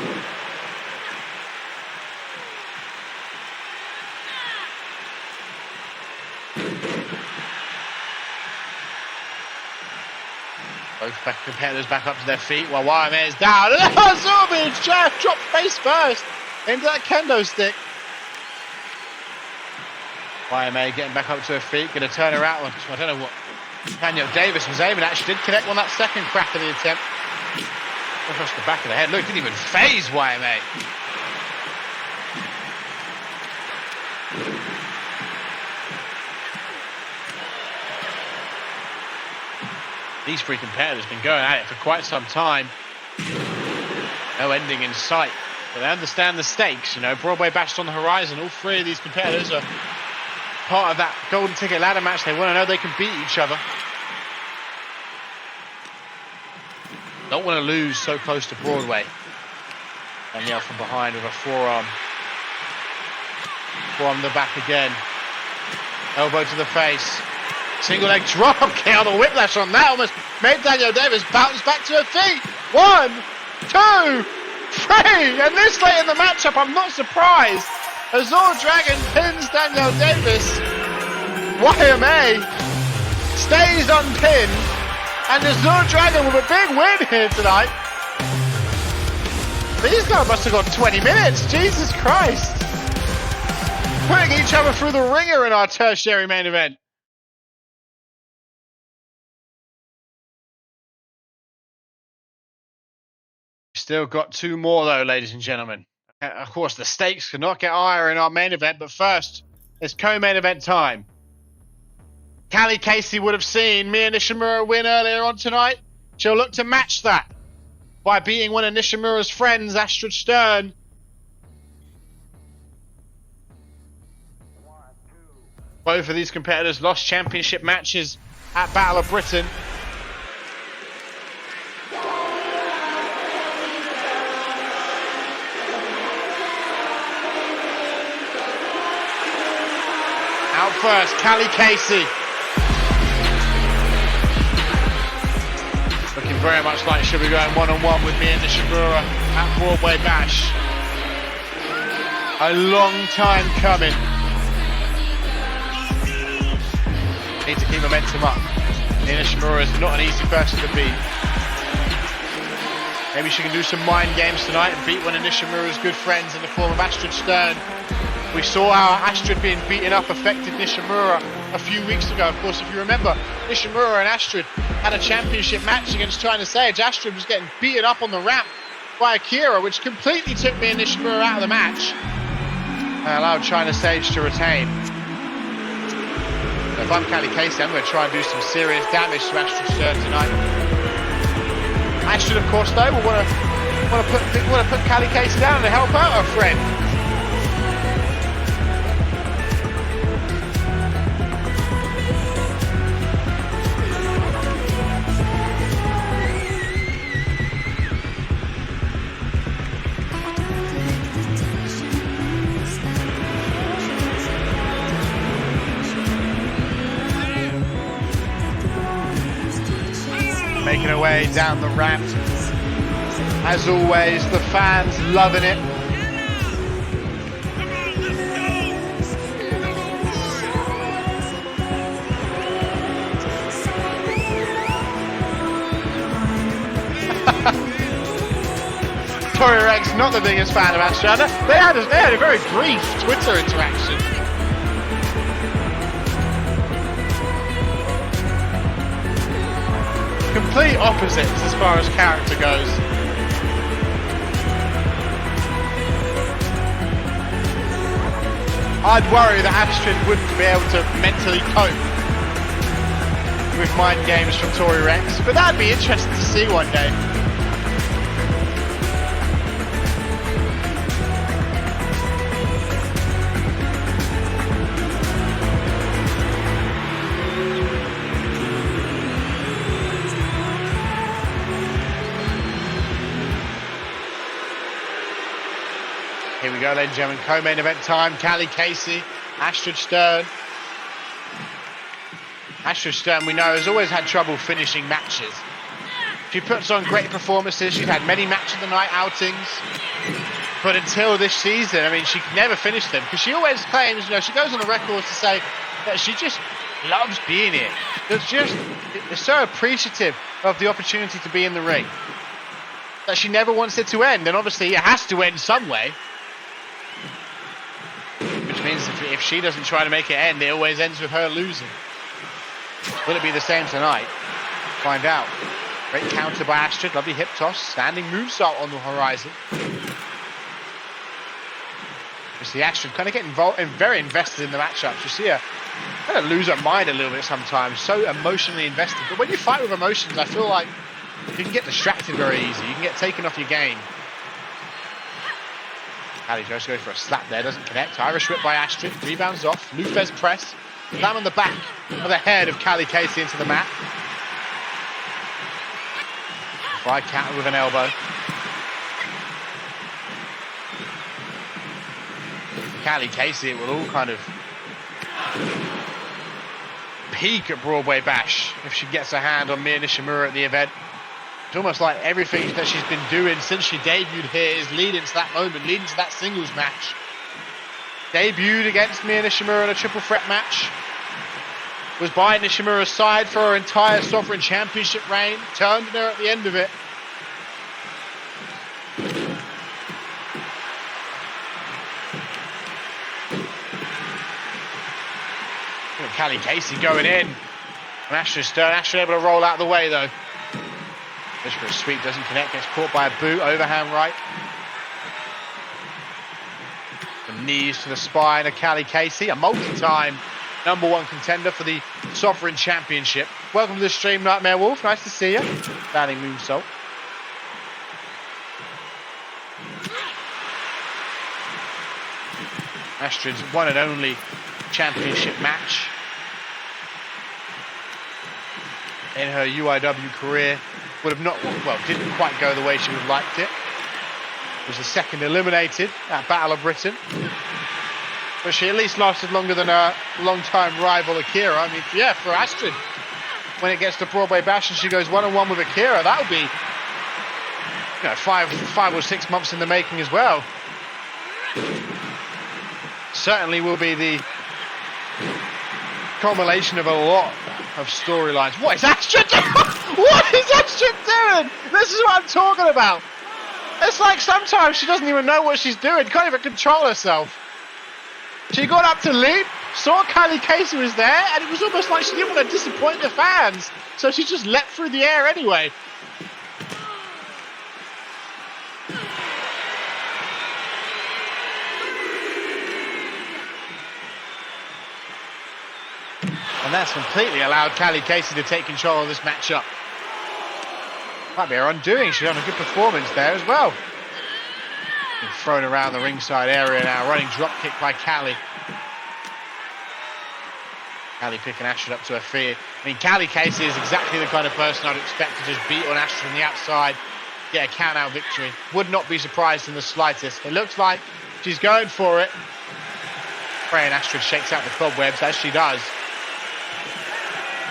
Both back competitors back up to their feet while YMA is down. And Azure dropped face first into that kendo stick. YMA getting back up to her feet, going to turn her out. I don't know what Danielle Davis was aiming at. She did connect on that second crack of the attempt. Across the back of the head. Look, didn't even phase YMA. These three competitors have been going at it for quite some time. No ending in sight. But they understand the stakes, you know. Broadway Bash on the horizon. All three of these competitors are part of that golden ticket ladder match. They want to know they can beat each other. Don't want to lose so close to Broadway. Danielle from behind with a forearm. Forearm to the back again. Elbow to the face. Single leg drop kick. The whiplash on that almost made Danielle Davis bounce back to her feet. 1, 2, 3. And this late in the matchup, I'm not surprised. Azure Dragon pins Danielle Davis. YMA stays unpinned. And Azure Dragon with a big win here tonight. These guys must have got 20 minutes. Jesus Christ. Putting each other through the ringer in our tertiary main event. Still got two more though, ladies and gentlemen. Of course, the stakes cannot get higher in our main event, but first, it's co-main event time. Callie Casey would have seen Mia Nishimura win earlier on tonight. She'll look to match that by beating one of Nishimura's friends, Astrid Stern. Both of these competitors lost championship matches at Battle of Britain. Out first, Callie Casey. Looking very much like she'll be going one-on-one with Mia Nishimura at Broadway Bash. A long time coming. Need to keep momentum up. Mia Nishimura is not an easy person to beat. Maybe she can do some mind games tonight and beat one of Nishimura's good friends in the form of Astrid Stern. We saw how Astrid being beaten up affected Nishimura a few weeks ago. Of course, if you remember, Nishimura and Astrid had a championship match against China Sage. Astrid was getting beaten up on the ramp by Akira, which completely took Mia Nishimura out of the match and allowed China Sage to retain. If I'm Callie Casey, I'm going to try and do some serious damage to Astrid Stern tonight. Astrid, of course, though, will want to put Callie Casey down to help out her friend. Making her way down the ramp. As always, the fans loving it. Tori Rex, not the biggest fan of Astrada. They had a very brief Twitter interaction. Complete opposites as far as character goes. I'd worry that Astrid wouldn't be able to mentally cope with mind games from Tori Rex, but that'd be interesting to see one day. Here we go, ladies and gentlemen, co-main event time. Callie Casey, Astrid Stern. Astrid Stern, we know, has always had trouble finishing matches. She puts on great performances. She's had many match of the night outings. But until this season, I mean, she never finished them. Because she always claims, she goes on the record to say that she just loves being here. It's so appreciative of the opportunity to be in the ring. That she never wants it to end. And obviously, it has to end some way. Which means if she doesn't try to make it end, it always ends with her losing. Will it be the same tonight? Find out. Great counter by Astrid. Lovely hip toss. Standing movesault on the horizon. You see Astrid kind of get involved and very invested in the matchups. You see her kind of lose her mind a little bit sometimes. So emotionally invested. But when you fight with emotions, I feel like you can get distracted very easy. You can get taken off your game. Callie tries to go for a slap there, doesn't connect. Irish whip by Astrid, rebounds off. Lufez press. Slam on the back of the head of Callie Casey into the mat. Fly counter with an elbow. Callie Casey, it will all kind of peak at Broadway Bash if she gets her hand on Mia Nishimura at the event. It's almost like everything that she's been doing since she debuted here is leading to that moment, leading to that singles match. Debuted against Mia Nishimura in a triple threat match. Was by Nishimura's side for her entire Sovereign Championship reign. Turned on her at the end of it. Callie Casey going in. And Astrid Stern, Astrid able to roll out of the way though. This for a sweep, doesn't connect, gets caught by a boot, overhand right. The knees to the spine of Callie Casey, a multi-time #1 contender for the Sovereign Championship. Welcome to the stream, Nightmare Wolf, nice to see you. Standing moonsault. Astrid's one and only championship match in her UIW career. Would have not, well, didn't quite go the way she would have liked it. Was the second eliminated at Battle of Britain. But she at least lasted longer than her long-time rival Akira. I mean, yeah, for Astrid, when it gets to Broadway Bash and she goes 1-on-1 with Akira, that'll be, you know, five or 6 months in the making as well. Certainly will be the culmination of a lot of storylines. What is Astrid doing? What is Astrid doing? This is what I'm talking about. It's like sometimes she doesn't even know what she's doing. Can't even control herself. She got up to leap, saw Kylie Casey was there, and it was almost like she didn't want to disappoint the fans. So she just leapt through the air anyway. And that's completely allowed Kylie Casey to take control of this matchup. Might be her undoing. She's done a good performance there as well. Been thrown around the ringside area now. Running drop kick by Callie. Callie picking Astrid up to her feet. I mean, Kylie Casey is exactly the kind of person I'd expect to just beat on Astrid on the outside, get a count-out victory. Would not be surprised in the slightest. It looks like she's going for it. Praying Astrid shakes out the cobwebs, as she does.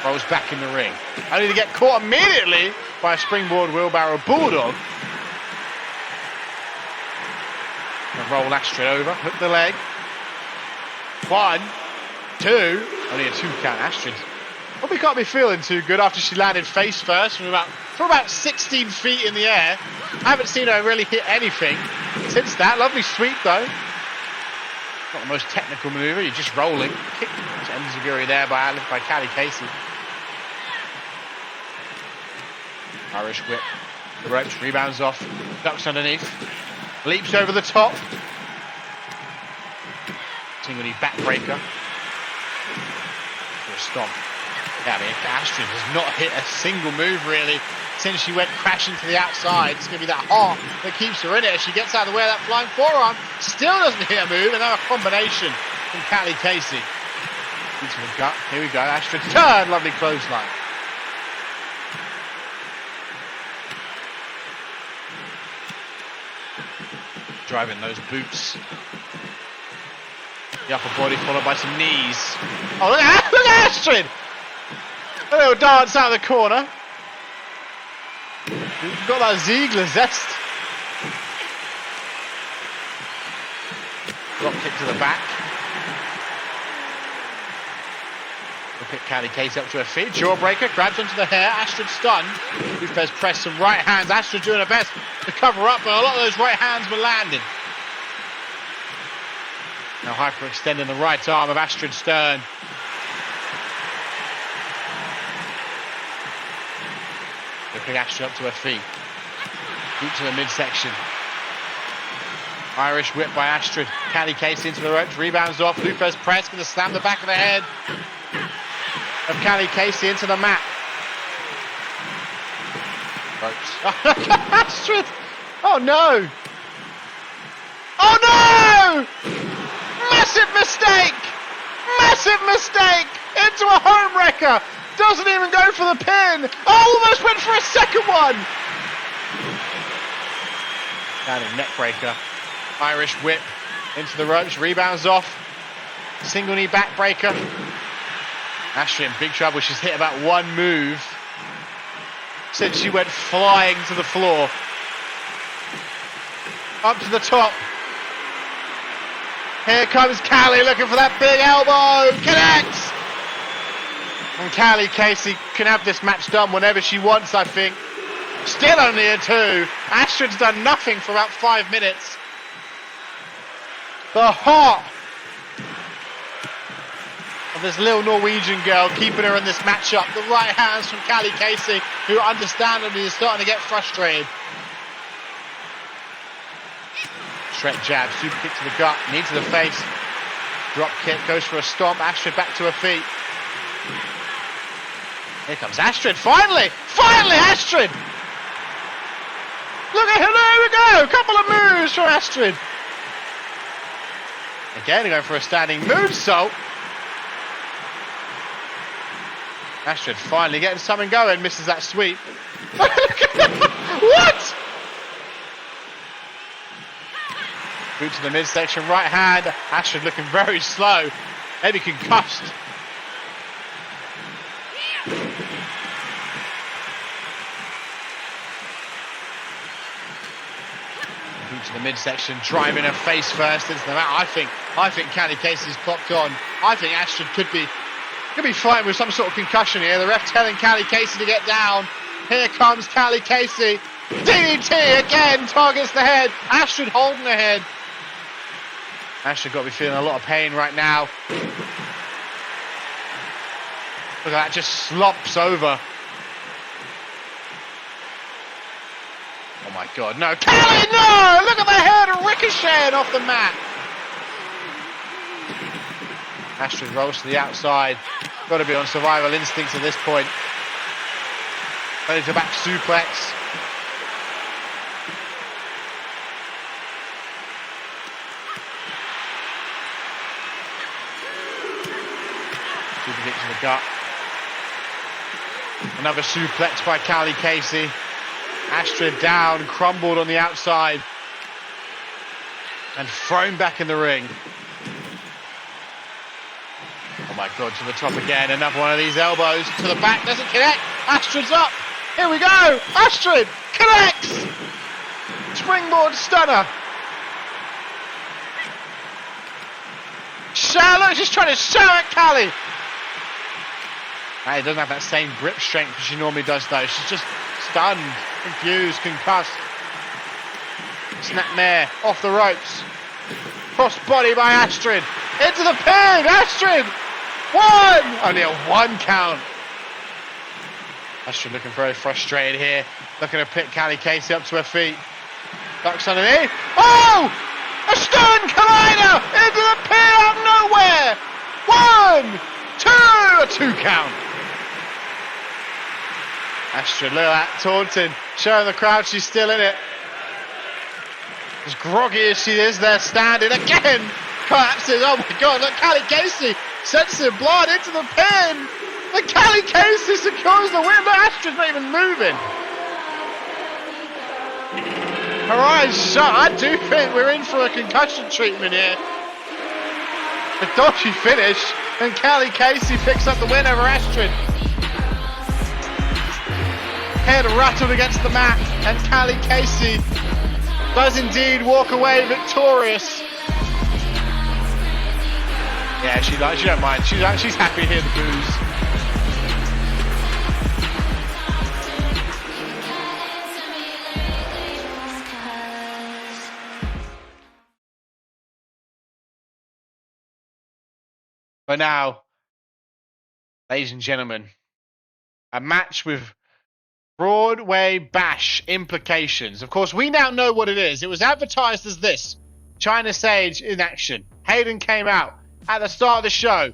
Rolls back in the ring. Only to get caught immediately by a springboard wheelbarrow bulldog. And roll Astrid over, hook the leg. 1, 2, only a 2 count. Astrid probably can't be feeling too good after she landed face first from about 16 feet in the air. I haven't seen her really hit anything since that. Lovely sweep though. Not the most technical maneuver, you're just rolling. Kick to enziguri there by Kylie Casey. Irish whip. The ropes, rebounds off, ducks underneath, leaps over the top. Single knee backbreaker. For a stomp. Yeah, I mean, Astrid has not hit a single move really since she went crashing to the outside. It's going to be that heart that keeps her in it as she gets out of the way of that flying forearm. Still doesn't hit a move, and now a combination from Kylie Casey. Into the gut. Here we go. Astrid turn. Lovely clothesline. Driving those boots. The upper body followed by some knees. Oh, look at Astrid! A little dance out of the corner. You've got that Ziegler zest. Drop kick to the back. Look at Kylie Casey up to her feet. Jawbreaker, grabs onto the hair. Astrid stunned. Lupez pressed some right hands. Astrid doing her best to cover up, but a lot of those right hands were landing. Now hyperextending the right arm of Astrid Stern. Looking Astrid up to her feet. Boot to the midsection. Irish whip by Astrid. Kylie Casey into the ropes. Rebounds off. Lupez press. Going to slam the back of the head of Kylie Casey into the mat. Ropes. Look at Astrid! Oh no! Oh no! Massive mistake! Massive mistake! Into a home wrecker! Doesn't even go for the pin! Oh, almost went for a second one! Down in neck breaker. Irish whip into the ropes. Rebounds off. Single knee back breaker. Astrid in big trouble. She's hit about one move since she went flying to the floor. Up to the top. Here comes Callie looking for that big elbow. Connects! And Kylie Casey can have this match done whenever she wants, I think. Still only a 2. Astrid's done nothing for about 5 minutes. The heart of this little Norwegian girl keeping her in this matchup. The right hands from Kylie Casey, who understandably is starting to get frustrated. Shrek jab, super kick to the gut, knee to the face. Drop kick, goes for a stomp. Astrid back to her feet. Here comes Astrid, finally! Finally, Astrid! Look at her, there we go! A couple of moves from Astrid. Again, going for a standing moonsault. Astrid finally getting something going, misses that sweep. What? Boot to the midsection, right hand. Astrid looking very slow, maybe concussed. Boot to the midsection, driving her face first into the mat. I think Callie Casey's clocked on. I think Astrid could be fighting with some sort of concussion here. The ref telling Callie Casey to get down. Here comes Callie Casey. DDT again, targets the head. Astrid holding her head. Astrid got to be feeling a lot of pain right now. Look at that, just slops over. Oh my God, no. Callie, no! Look at the head ricocheting off the mat. Astrid rolls to the outside. Got to be on survival instinct at this point. Ready to back suplex. Super kick to the gut. Another suplex by Callie Casey. Astrid down, crumbled on the outside. And thrown back in the ring. Oh my God, to the top again. Another one of these elbows. To the back, doesn't connect. Astrid's up. Here we go. Astrid connects. Springboard stunner. Charlotte, she's trying to show at Callie. He doesn't have that same grip strength as she normally does though. She's just stunned, confused, concussed. Snapmare off the ropes. Cross body by Astrid. Into the pin. Astrid. One. Only a 1 count. Astrid looking very frustrated here. Looking to pick Callie Casey up to her feet. Ducks underneath. Oh! A stun collider into the pin out of nowhere. 1, 2, a 2 count. Astrid, look at that, taunting, showing the crowd she's still in it. As groggy as she is, there standing again. Collapses, oh my God, look, Callie Casey sensitive blood into the pin. But Callie Casey secures the win, but Astrid's not even moving. Her eyes shut. I do think we're in for a concussion treatment here. A dodgy finish, and Callie Casey picks up the win over Astrid. Head rattled against the mat, and Callie Casey does indeed walk away victorious. Yeah, she don't mind. She's happy to hear the boos. But now, ladies and gentlemen, a match with Broadway Bash implications. Of course, we now know what it is. It was advertised as this. China Sage in action. Hayden came out at the start of the show.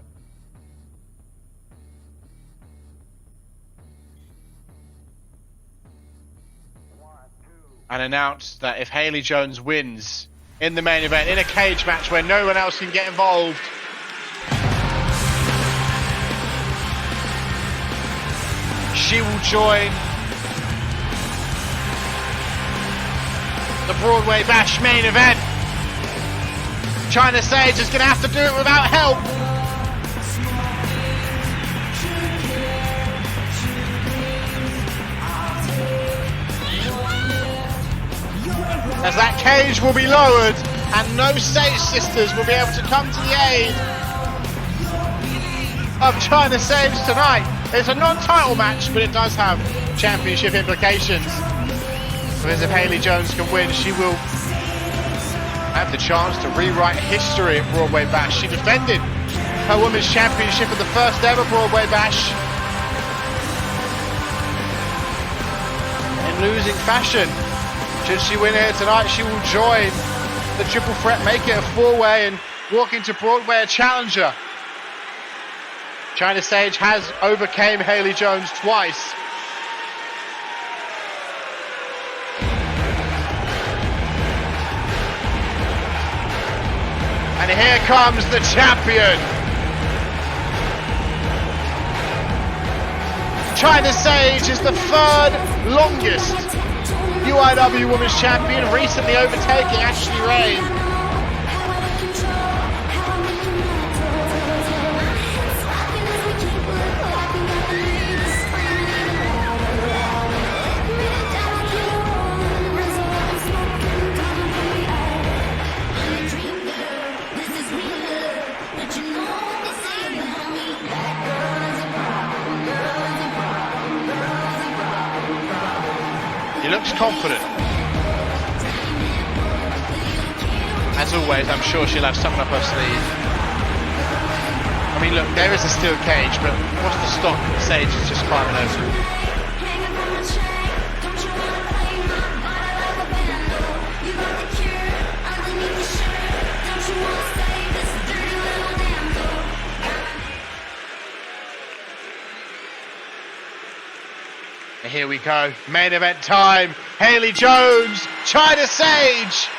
And announced that if Haley Jones wins in the main event, in a cage match where no one else can get involved, she will join the Broadway Bash main event. China Sage is going to have to do it without help. As that cage will be lowered and no Sage sisters will be able to come to the aid of China Sage tonight. It's a non-title match, but it does have championship implications. Because if Haley Jones can win, she will have the chance to rewrite history at Broadway Bash. She defended her women's championship at the first ever Broadway Bash in losing fashion. Should she win here tonight, she will join the triple threat, make it a four-way, and walk into Broadway a challenger. China Sage has overcame Haley Jones twice. And here comes the champion. China Sage is the third longest UIW Women's Champion, recently overtaking Ashley Rain. looks confident. As always, I'm sure she'll have something up her sleeve. I mean, look, there is a steel cage, but what's the stop? Sage is just climbing over. And here we go, main event time. Haley Jones, China Sage.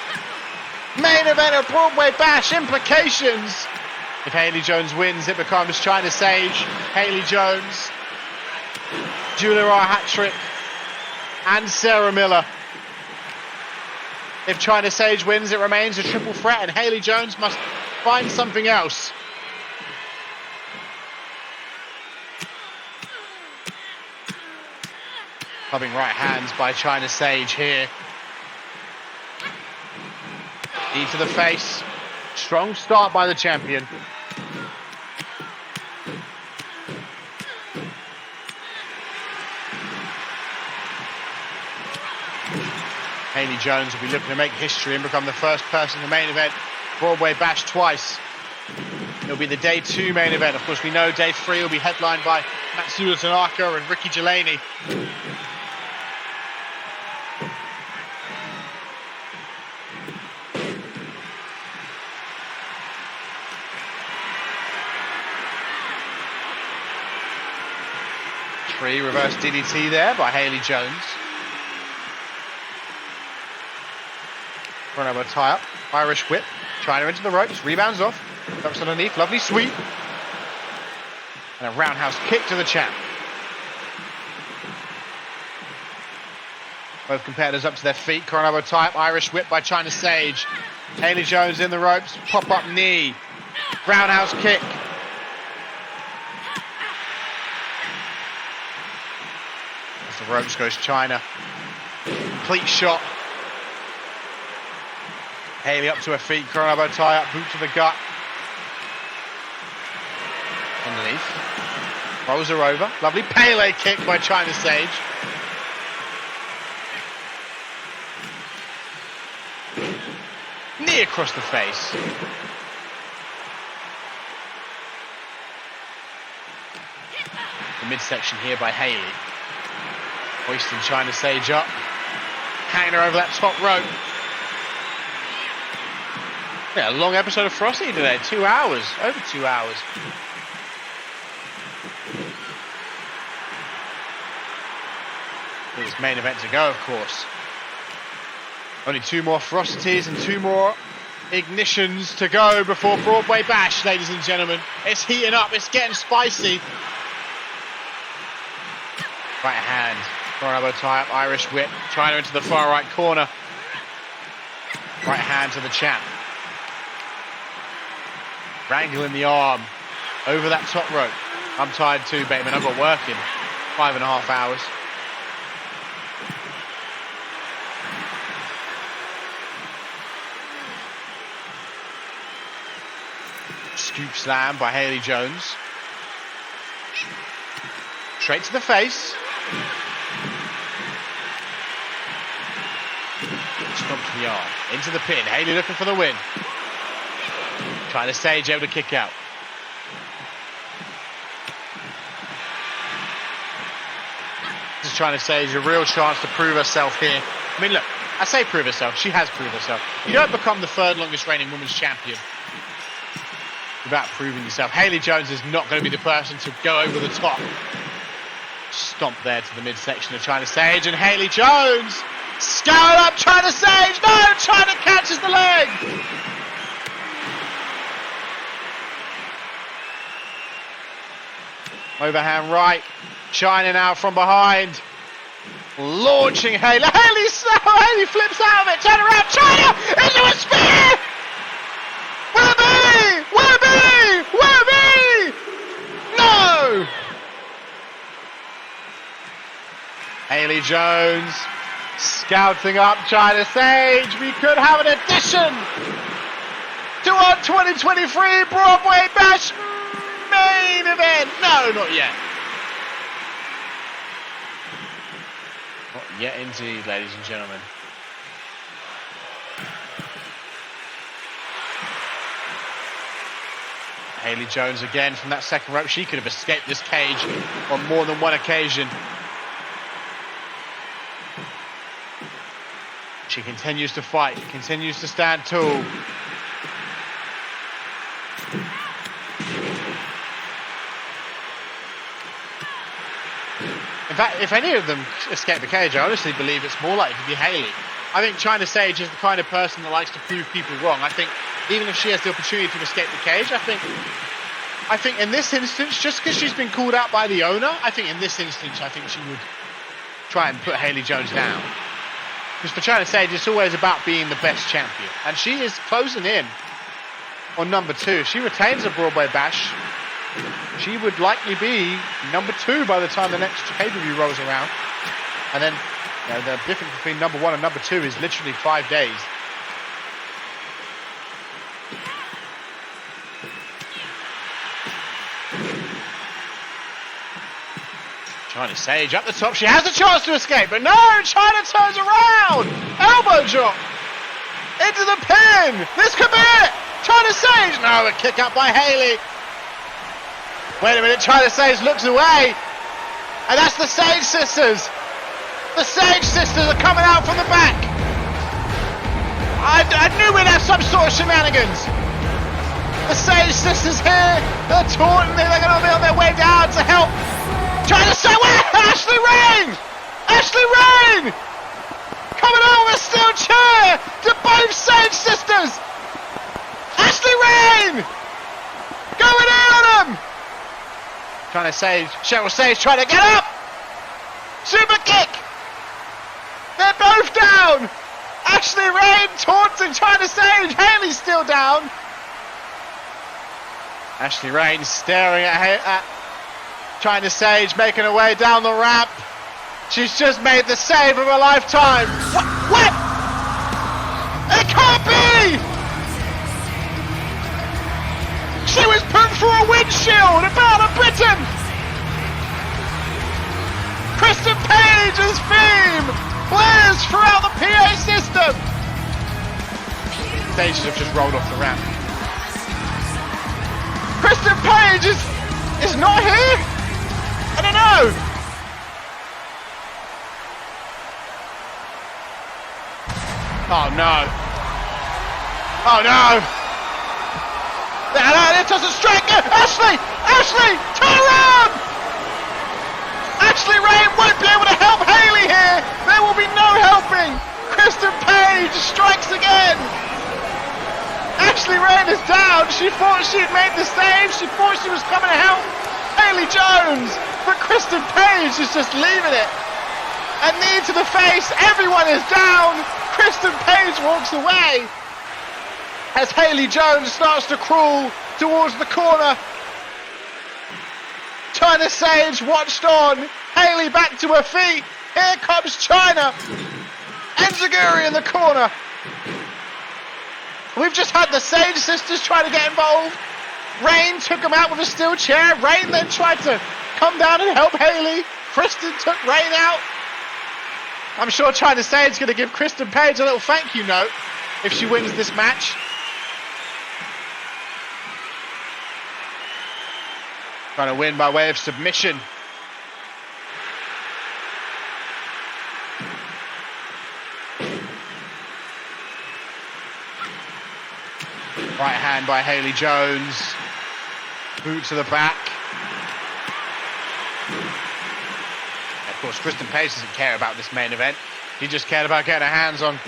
Main event of Broadway Bash implications. If Haley Jones wins, it becomes China Sage, Haley Jones, Julia R hat-trick, and Sarah Miller. If China Sage wins, it remains a triple threat, and Haley Jones must find something else. Clubbing right hands by China Sage here. Knee to the face. Strong start by the champion. Haley Jones will be looking to make history and become the first person in the main event Broadway Bash twice. It'll be the day 2 main event. Of course, we know day 3 will be headlined by Matsuda Tanaka and Ricky Delaney. Reverse DDT there by Haley Jones. Run over tie up, Irish whip, China into the ropes, rebounds off, jumps underneath, lovely sweep. And a roundhouse kick to the champ. Both competitors up to their feet, Coronado tie up, Irish whip by China Sage. Haley Jones in the ropes, pop up knee, roundhouse kick. The ropes goes China. Complete shot. Haley up to her feet. Coronado tie up. Boot to the gut. Underneath. Rolls her over. Lovely Pele kick by China Sage. Knee across the face. The midsection here by Haley. Hoisting China Sage up, hanging her over that top rope. Yeah, a long episode of Ferocity today, 2 hours, over 2 hours. This main event to go, of course. Only 2 more Ferocities and 2 more ignitions to go before Broadway Bash, ladies and gentlemen. It's heating up, it's getting spicy. Right hand. Coronado tie up, Irish whip, China into the far right corner. Right hand to the champ. Wrangle in the arm, over that top rope. I'm tired too, Bateman, I've got work in 5.5 hours. Scoop slam by Haley Jones. Straight to the face. Stomp to the arm. Into the pin. Haley looking for the win. China Sage able to kick out. This is China Sage, a real chance to prove herself here. I mean, look, I say prove herself. She has proved herself. You don't become the 3rd longest reigning women's champion without proving yourself. Haley Jones is not going to be the person to go over the top. Stomp there to the midsection of China Sage, and Haley Jones scoured up China Sage. No, China catches the leg. Overhand right. China now from behind. Launching Haley. Haley flips out of it. Turn around. China into a spear. Will it be? Will it be? Will it be? No. Haley Jones scouting up China Sage. We could have an addition to our 2023 Broadway Bash main event. No, not yet. Not Yeah, indeed, ladies and gentlemen. Haley Jones again from that second rope. She could have escaped this cage on more than one occasion. She continues to fight, continues to stand tall. In fact, if any of them escape the cage, I honestly believe it's more likely to be Haley. I think China Sage is the kind of person that likes to prove people wrong. I think even if she has the opportunity to escape the cage, I think in this instance, just because she's been called out by the owner, I think in this instance, I think she would try and put Haley Jones down. Because for China Sage, it's always about being the best champion. And she is closing in on number 2. If she retains a Broadway Bash, she would likely be number 2 by the time the next pay-per-view rolls around. And then the difference between number 1 and number 2 is literally 5 days. China Sage up the top. She has a chance to escape, but no! China turns around! Elbow drop! Into the pin! This could be it! China Sage! No, a kick out by Haley. Wait a minute, China Sage looks away. And that's the Sage Sisters. The Sage Sisters are coming out from the back. I knew we'd have some sort of shenanigans. The Sage Sisters here. They're taunting me. They're going to be on their way down to help. China Sage. Ashley Rain! Ashley Rain! Coming out with a steel chair to both Sage Sisters. Ashley Rain! Going in on them. China Sage. Cheryl Sage trying to get up. Super kick. They're both down! Ashley Rain taunting China Sage. Haley's still down. Ashley Rain staring at China Sage, making her way down the ramp. She's just made the save of her lifetime. What? It can't be! She was put through a windshield about a Britain. Kristen Page's theme blares throughout the PA system. Stages have just rolled off the ramp. Kristen Page is not here? I don't know. Oh no. Oh no. It doesn't strike you. Ashley, turn around. Ashley Rain won't be able to help Haley here. There will be no helping. Kristen Page strikes again. Ashley Rain is down. She thought she had made the save. She thought she was coming to help Haley Jones. But Kristen Page is just leaving it. A knee to the face. Everyone is down. Kristen Page walks away as Haley Jones starts to crawl towards the corner. China Sage watched on. Haley back to her feet. Here comes China. Enziguri in the corner. We've just had the Sage Sisters try to get involved. Rain took him out with a steel chair. Rain then tried to come down and help Haley. Kristen took Rain out. I'm sure China Sage is going to give Kristen Page a little thank you note if she wins this match. Trying to win by way of submission. Right hand by Haley Jones. Boot to the back. Of course, Kristen Page doesn't care about this main event. He just cared about getting her hands on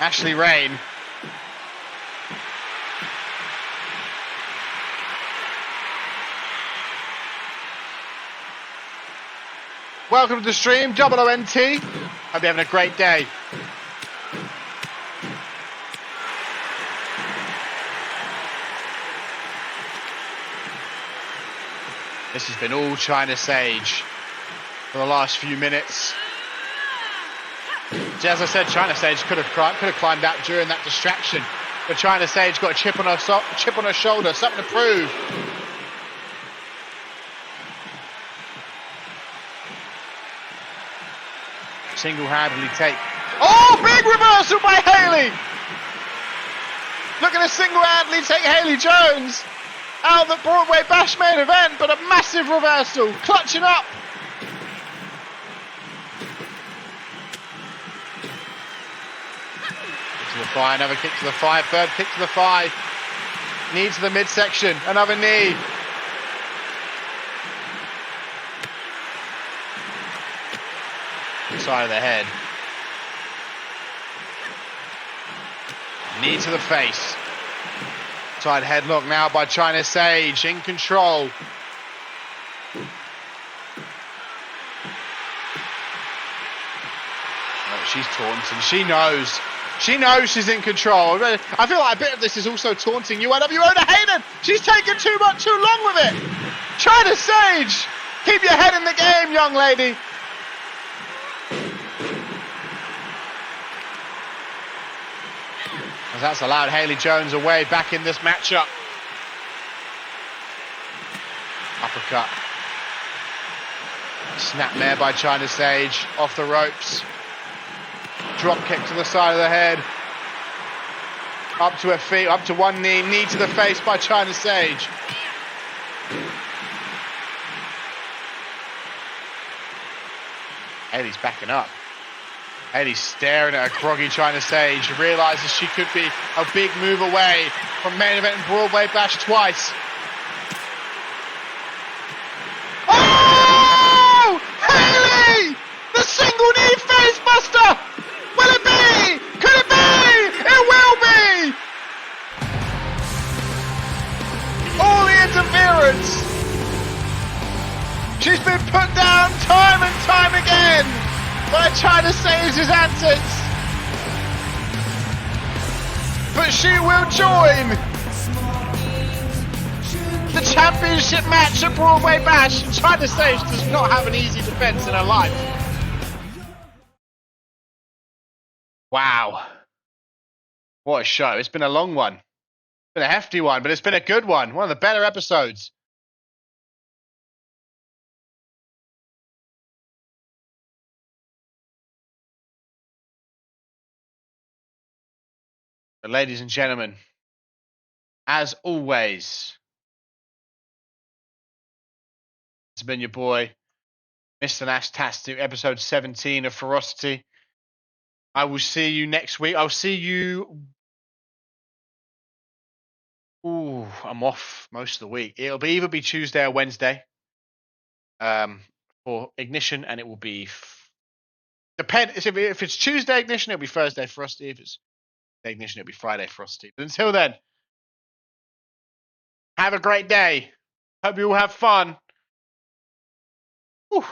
Ashley Rain. Welcome to the stream, ONT. Hope you're having a great day. This has been all China Sage for the last few minutes. So as I said, China Sage could have climbed out during that distraction, but China Sage got a chip on her shoulder, something to prove. single-handedly take... Oh, big reversal by Haley! Looking to single-handedly take Haley Jones out of the Broadway Bash main event, but a massive reversal, clutching up. Kick to the thigh, another kick to the thigh, third kick to the thigh. Knee to the midsection, another knee. Side of the head. Knee to the face. Side headlock now by China Sage, in control. Oh, she's taunting. She knows. She knows she's in control. I feel like a bit of this is also taunting UIW owner Hayden. She's taken too long with it. China Sage, keep your head in the game, young lady. As that's allowed Haley Jones away back in this matchup. Uppercut. Snapmare by China Sage, off the ropes. Drop kick to the side of the head. Up to her feet, up to one knee, knee to the face by China Sage. Haley's backing up. Haley's staring at a groggy China Sage, realizes she could be a big move away from main event Broadway Bash twice. Oh! Haley! The single knee face buster! Will it be? Could it be? It will be! All the interference! She's been put down time and time again by China Sage's antics. But she will join the championship match at Broadway Bash. China Sage does not have an easy defense in her life. Wow. What a show. It's been a long one. It's been a hefty one, but it's been a good one. One of the better episodes. But ladies and gentlemen, as always, it's been your boy, Mr. Nash Tastic, episode 17 of Ferocity. I will see you next week. I'll see you... Ooh, I'm off most of the week. It'll either be Tuesday or Wednesday for Ignition, and it will be... If it's Tuesday Ignition, it'll be Thursday Ferocity. If it's Ignition, it'll be Friday Frosty. But until then, have a great day. Hope you all have fun. Whew.